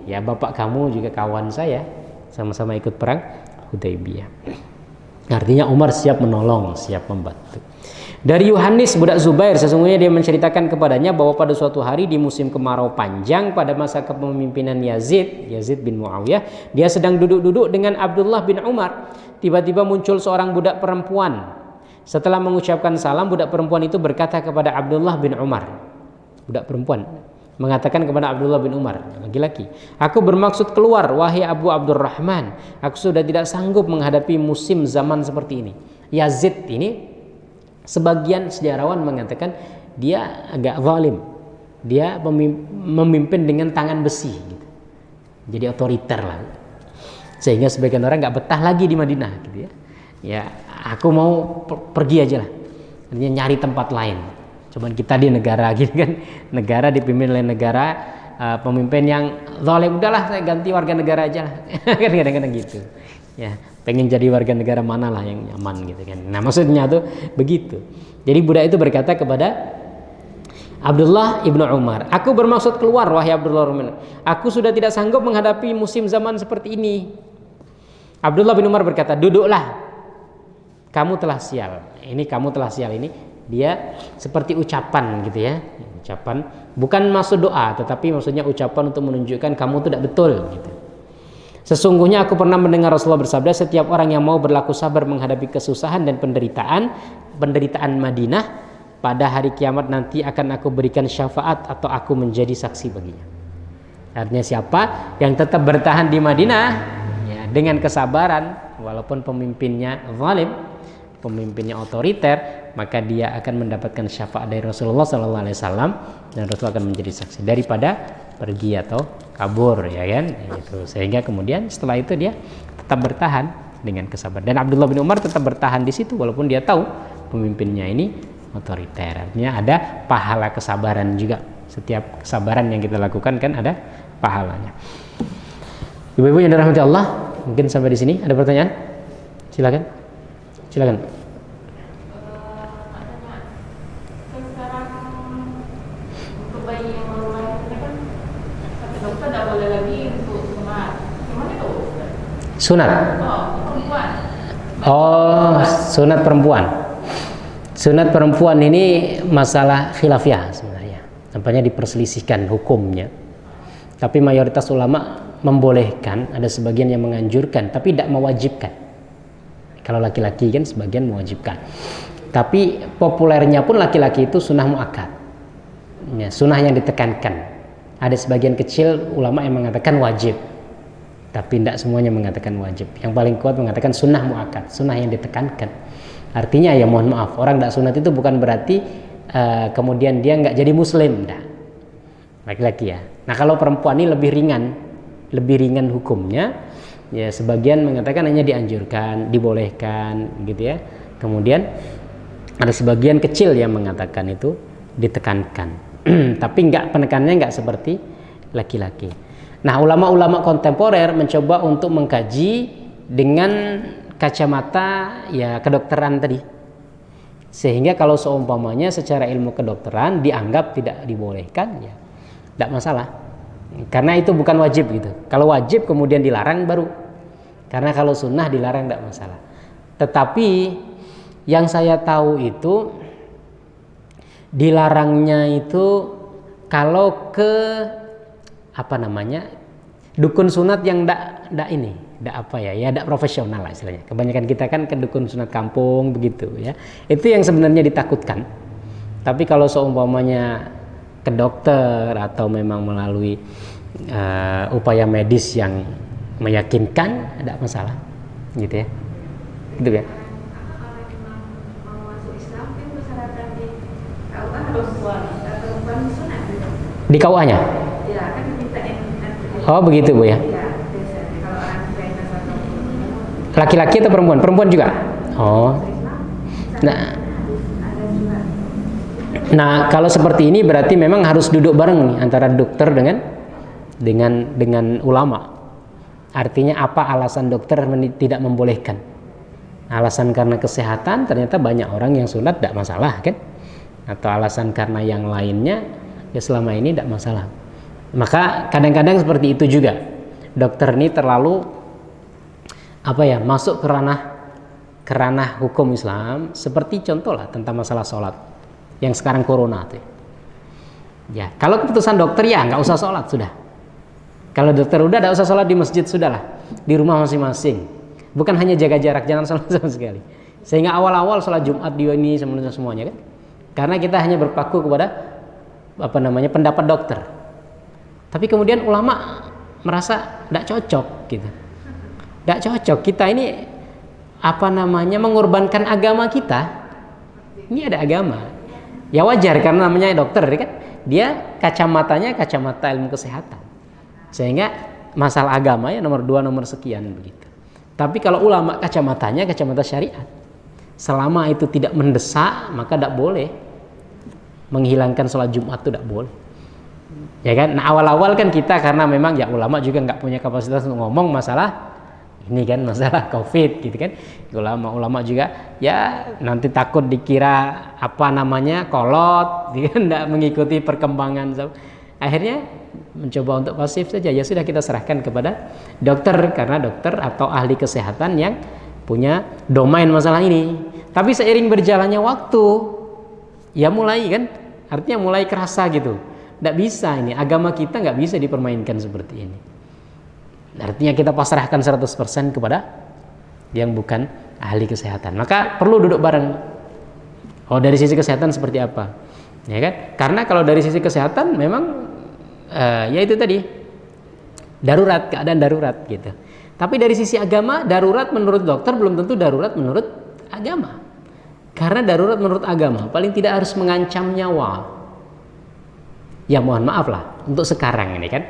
ya bapak kamu juga kawan saya, sama-sama ikut perang Hudaybiyah. Artinya Umar siap menolong, siap membantu. Dari Yohanes budak Zubair, sesungguhnya dia menceritakan kepadanya bahwa pada suatu hari di musim kemarau panjang pada masa kepemimpinan Yazid bin Muawiyah, dia sedang duduk-duduk dengan Abdullah bin Umar. Tiba-tiba muncul seorang budak perempuan. Setelah mengucapkan salam, budak perempuan itu berkata kepada Abdullah bin Umar. Budak perempuan mengatakan kepada Abdullah bin Umar, laki-laki, aku bermaksud keluar, wahai Abu Abdurrahman. Aku sudah tidak sanggup menghadapi musim zaman seperti ini. Yazid ini, sebagian sejarawan mengatakan dia agak zalim. Dia memimpin dengan tangan besi gitu. Jadi otoriter lah. Sehingga sebagian orang nggak betah lagi di Madinah gitu ya. Ya, aku mau pergi aja lah. Artinya nyari tempat lain. Cuman kita di negara gitu kan. Negara dipimpin oleh negara pemimpin yang zalim, udahlah saya ganti warga negara aja lah. Kan kadang-kadang gitu. Ya, pengen jadi warga negara mana lah yang nyaman gitu kan. Nah maksudnya tuh begitu. Jadi budak itu berkata kepada Abdullah ibnu Umar, aku bermaksud keluar wahai Abdullah bin Umar. Aku sudah tidak sanggup menghadapi musim zaman seperti ini. Abdullah bin Umar berkata, duduklah, kamu telah sial. Ini kamu telah sial ini dia seperti ucapan gitu ya. Ucapan bukan maksud doa, tetapi maksudnya ucapan untuk menunjukkan kamu tidak betul gitu. Sesungguhnya aku pernah mendengar Rasulullah bersabda, setiap orang yang mau berlaku sabar menghadapi kesusahan dan penderitaan Madinah, pada hari kiamat nanti akan aku berikan syafaat atau aku menjadi saksi baginya. Artinya siapa yang tetap bertahan di Madinah ya, dengan kesabaran walaupun pemimpinnya zalim, pemimpinnya otoriter, maka dia akan mendapatkan syafaat dari Rasulullah SAW dan Rasul akan menjadi saksi daripada pergi atau kabur, ya kan, gitu. Sehingga kemudian setelah itu dia tetap bertahan dengan kesabaran. Dan Abdullah bin Umar tetap bertahan di situ walaupun dia tahu pemimpinnya ini otoriter. Artinya ada pahala kesabaran juga. Setiap kesabaran yang kita lakukan kan ada pahalanya. Ibu-ibu yang dirahmati Allah, mungkin sampai di sini ada pertanyaan? Silakan. Silakan. Sunat. Oh, sunat perempuan. Sunat perempuan ini masalah khilafiyah sebenarnya. Apanya diperselisihkan hukumnya. Tapi mayoritas ulama membolehkan, ada sebagian yang menganjurkan, tapi tidak mewajibkan. Kalau laki-laki kan sebagian mewajibkan. Tapi populernya pun laki-laki itu sunnah muakkad. Ya, sunnah yang ditekankan. Ada sebagian kecil ulama yang mengatakan wajib. Tapi tidak semuanya mengatakan wajib. Yang paling kuat mengatakan sunnah muakkad, sunnah yang ditekankan. Artinya ya mohon maaf, orang tidak sunat itu bukan berarti kemudian dia nggak jadi muslim. Nah, laki-laki ya. Nah kalau perempuan ini lebih ringan hukumnya. Ya sebagian mengatakan hanya dianjurkan, dibolehkan, gitu ya. Kemudian ada sebagian kecil yang mengatakan itu ditekankan. Tapi penekanannya nggak seperti laki-laki. Nah ulama-ulama kontemporer mencoba untuk mengkaji dengan kacamata ya kedokteran tadi, sehingga kalau seumpamanya secara ilmu kedokteran dianggap tidak dibolehkan, ya tidak masalah, karena itu bukan wajib gitu. Kalau wajib kemudian dilarang baru, karena kalau sunnah dilarang tidak masalah. Tetapi yang saya tahu itu dilarangnya itu kalau ke dukun sunat yang tidak profesional lah istilahnya. Kebanyakan kita kan ke dukun sunat kampung begitu ya. Itu yang sebenarnya ditakutkan. Tapi kalau seumpamanya ke dokter atau memang melalui upaya medis yang meyakinkan, tidak masalah, gitu ya. Gitu ya. Di KUA-nya? Ya, kan dimintain. Oh, begitu Bu ya? Iya, biasanya kalau orang PNS atau laki-laki atau perempuan? Perempuan juga? Oh. Nah, kalau seperti ini berarti memang harus duduk bareng nih antara dokter dengan ulama. Artinya apa alasan dokter tidak membolehkan? Alasan karena kesehatan, ternyata banyak orang yang sunat tidak masalah kan? Atau alasan karena yang lainnya, ya selama ini tidak masalah. Maka kadang-kadang seperti itu juga. Dokter ini terlalu masuk ke ranah hukum Islam, seperti contoh lah tentang masalah sholat yang sekarang corona tuh. Ya, kalau keputusan dokter ya nggak usah sholat sudah. Kalau dokter udah nggak usah sholat di masjid sudahlah, di rumah masing-masing. Bukan hanya jaga jarak, jangan sholat sama sekali. Sehingga awal-awal sholat Jumat di ini semuanya kan, karena kita hanya berpaku kepada pendapat dokter. Tapi kemudian ulama merasa tidak cocok gitu. Tidak cocok, kita ini mengorbankan agama kita. Ini ada agama. Ya wajar karena namanya dokter kan. Dia kacamatanya kacamata ilmu kesehatan. Sehingga masalah agama ya nomor 2 nomor sekian begitu. Tapi kalau ulama kacamatanya kacamata syariat. Selama itu tidak mendesak, maka tidak boleh menghilangkan sholat Jumat itu tidak boleh. Ya kan? Nah awal-awal kan kita karena memang ya ulama juga nggak punya kapasitas untuk ngomong masalah ini kan, masalah COVID gitu kan. Ulama juga ya nanti takut dikira kolot, dia nggak mengikuti perkembangan. Akhirnya mencoba untuk pasif saja. Ya sudah kita serahkan kepada dokter karena dokter atau ahli kesehatan yang punya domain masalah ini. Tapi seiring berjalannya waktu, ya artinya mulai kerasa gitu. Tidak bisa ini, agama kita nggak bisa dipermainkan seperti ini. Artinya kita pasrahkan 100% kepada yang bukan ahli kesehatan. Maka perlu duduk bareng. Oh dari sisi kesehatan seperti apa? Ya kan? Karena kalau dari sisi kesehatan memang ya itu tadi darurat, keadaan darurat gitu. Tapi dari sisi agama, darurat menurut dokter belum tentu darurat menurut agama. Karena darurat menurut agama paling tidak harus mengancam nyawa. Ya mohon maaf lah untuk sekarang ini kan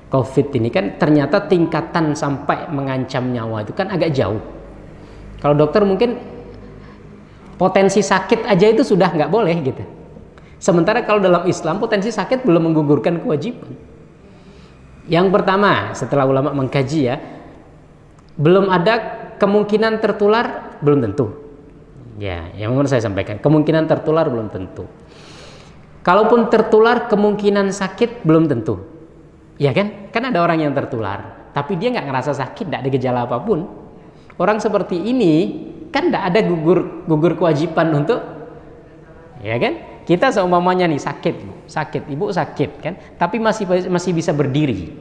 COVID ini kan ternyata tingkatan sampai mengancam nyawa itu kan agak jauh. Kalau dokter mungkin potensi sakit aja itu sudah nggak boleh gitu. Sementara kalau dalam Islam potensi sakit belum menggugurkan kewajiban. Yang pertama setelah ulama mengkaji ya, belum ada kemungkinan tertular belum tentu. Ya, yang mau saya sampaikan kemungkinan tertular belum tentu. Kalaupun tertular kemungkinan sakit belum tentu. Ya kan? Kan ada orang yang tertular tapi dia nggak ngerasa sakit, nggak ada gejala apapun. Orang seperti ini kan nggak ada gugur kewajiban untuk, ya kan? Kita seumpamanya nih ibu sakit kan, tapi masih bisa berdiri.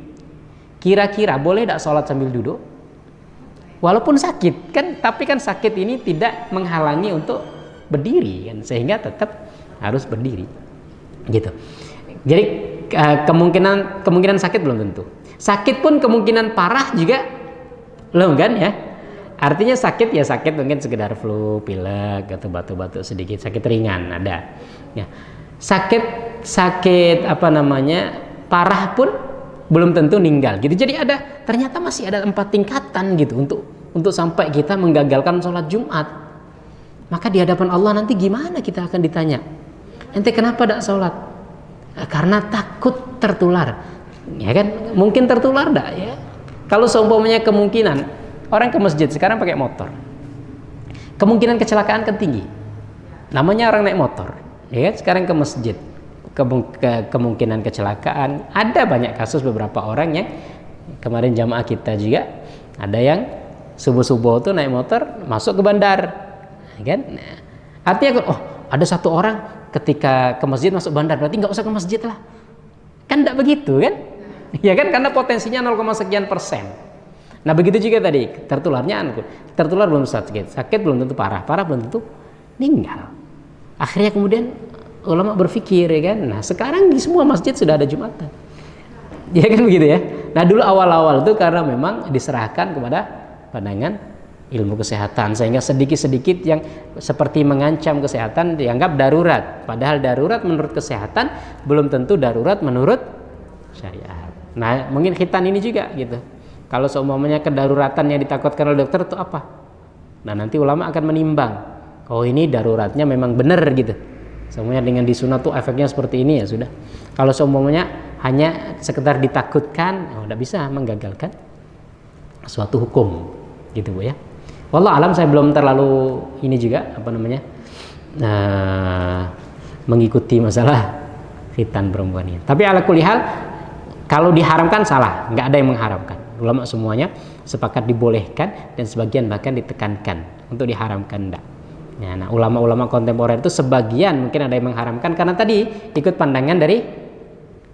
Kira-kira boleh tidak sholat sambil duduk? Walaupun sakit kan, tapi kan sakit ini tidak menghalangi untuk berdiri kan, sehingga tetap harus berdiri, gitu. Jadi kemungkinan sakit belum tentu. Sakit pun kemungkinan parah juga belum kan ya. Artinya sakit ya sakit mungkin sekedar flu, pilek atau batuk-batuk sedikit, sakit ringan ada. Ya. Sakit parah pun belum tentu meninggal gitu. Jadi ternyata masih ada 4 tingkatan gitu untuk sampai kita menggagalkan sholat Jumat. Maka di hadapan Allah nanti gimana kita akan ditanya, ente kenapa tidak sholat? Karena takut tertular, ya kan? Mungkin tertular tidak ya? Kalau seumpamanya kemungkinan orang ke masjid sekarang pakai motor, kemungkinan kecelakaan kan tinggi. Namanya orang naik motor, ya kan? Sekarang ke masjid, kemungkinan kecelakaan. Ada banyak kasus beberapa orang yang kemarin jamaah kita juga ada yang subuh-subuh tuh naik motor masuk ke bandar, ya kan? Artinya ada satu orang ketika ke masjid masuk bandar, berarti nggak usah ke masjid lah. Kan tidak begitu kan? Ya kan, karena potensinya 0, sekian %. Nah begitu juga tadi tertular belum sakit belum tentu parah belum tentu meninggal. Akhirnya kemudian ulama berpikir ya kan, nah sekarang di semua masjid sudah ada Jumatan, ya kan begitu ya. Nah dulu awal-awal itu karena memang diserahkan kepada pandangan ilmu kesehatan, sehingga sedikit-sedikit yang seperti mengancam kesehatan dianggap darurat, padahal darurat menurut kesehatan belum tentu darurat menurut syariat. Nah mungkin khitan ini juga gitu, kalau seumpamanya kedaruratan yang ditakutkan oleh dokter itu apa, nah nanti ulama akan menimbang, ini daruratnya memang benar gitu, semuanya dengan disunat tuh efeknya seperti ini, ya sudah. Kalau seumpamanya hanya sekedar ditakutkan, tidak bisa menggagalkan suatu hukum gitu Bu ya. Wallah alam, saya belum terlalu ini juga mengikuti masalah khitan perempuan ini. Tapi ala kulli hal, kalau diharamkan salah, nggak ada yang mengharamkan. Ulama semuanya sepakat dibolehkan dan sebagian bahkan ditekankan untuk diharamkan enggak. Ya, nah ulama-ulama kontemporer itu sebagian mungkin ada yang mengharamkan karena tadi ikut pandangan dari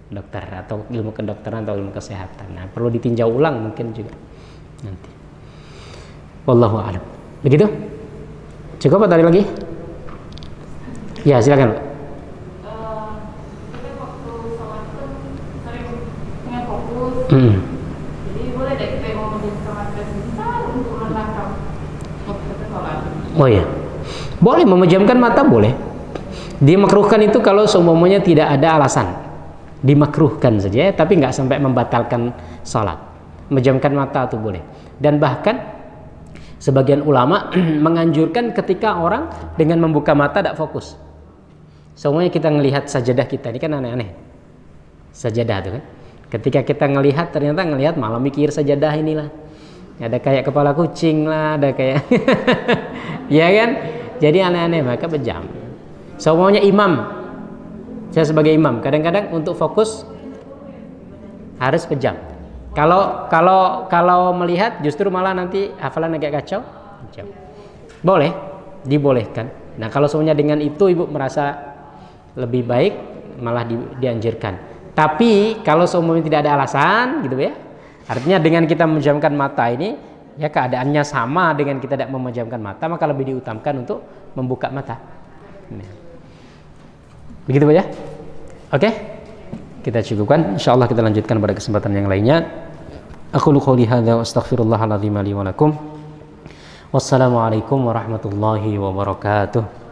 dokter atau ilmu kedokteran atau ilmu kesehatan. Nah perlu ditinjau ulang mungkin juga nanti. Wallahu a'lam. Begitu? Cukup atau ada lagi? Ya, silakan, Pak. Kita waktu sholat tuh sering punya fokus. Jadi boleh deh kita mau menjadi mata sebentar untuk menangkap waktu sholat. Oh iya. Boleh memejamkan mata, boleh. Dimakruhkan itu kalau semuanya tidak ada alasan. Dimakruhkan saja, tapi nggak sampai membatalkan sholat. Memejamkan mata itu boleh. Dan bahkan sebagian ulama menganjurkan ketika orang dengan membuka mata tidak fokus. Semuanya kita ngelihat sajadah kita, ini kan aneh-aneh. Sajadah itu kan. Ketika kita ternyata ngelihat malah mikir sajadah inilah. Ada kayak kepala kucing lah, ada kayak ya kan? Jadi aneh-aneh, maka pejam. Semuanya imam. Saya sebagai imam, kadang-kadang untuk fokus harus pejam. Kalau melihat justru malah nanti hafalan agak kacau. Boleh, dibolehkan. Nah kalau semuanya dengan itu ibu merasa lebih baik, malah dianjurkan. Tapi kalau semuanya tidak ada alasan gitu ya, artinya dengan kita memejamkan mata ini ya keadaannya sama dengan kita tidak memejamkan mata, maka lebih diutamakan untuk membuka mata. Begitu Bu ya. Oke, kita cukupkan. Insyaallah kita lanjutkan pada kesempatan yang lainnya. Aqulu qouli hadza wa astaghfirullahal azim li wa lakum. Wassalamualaikum warahmatullahi wabarakatuh.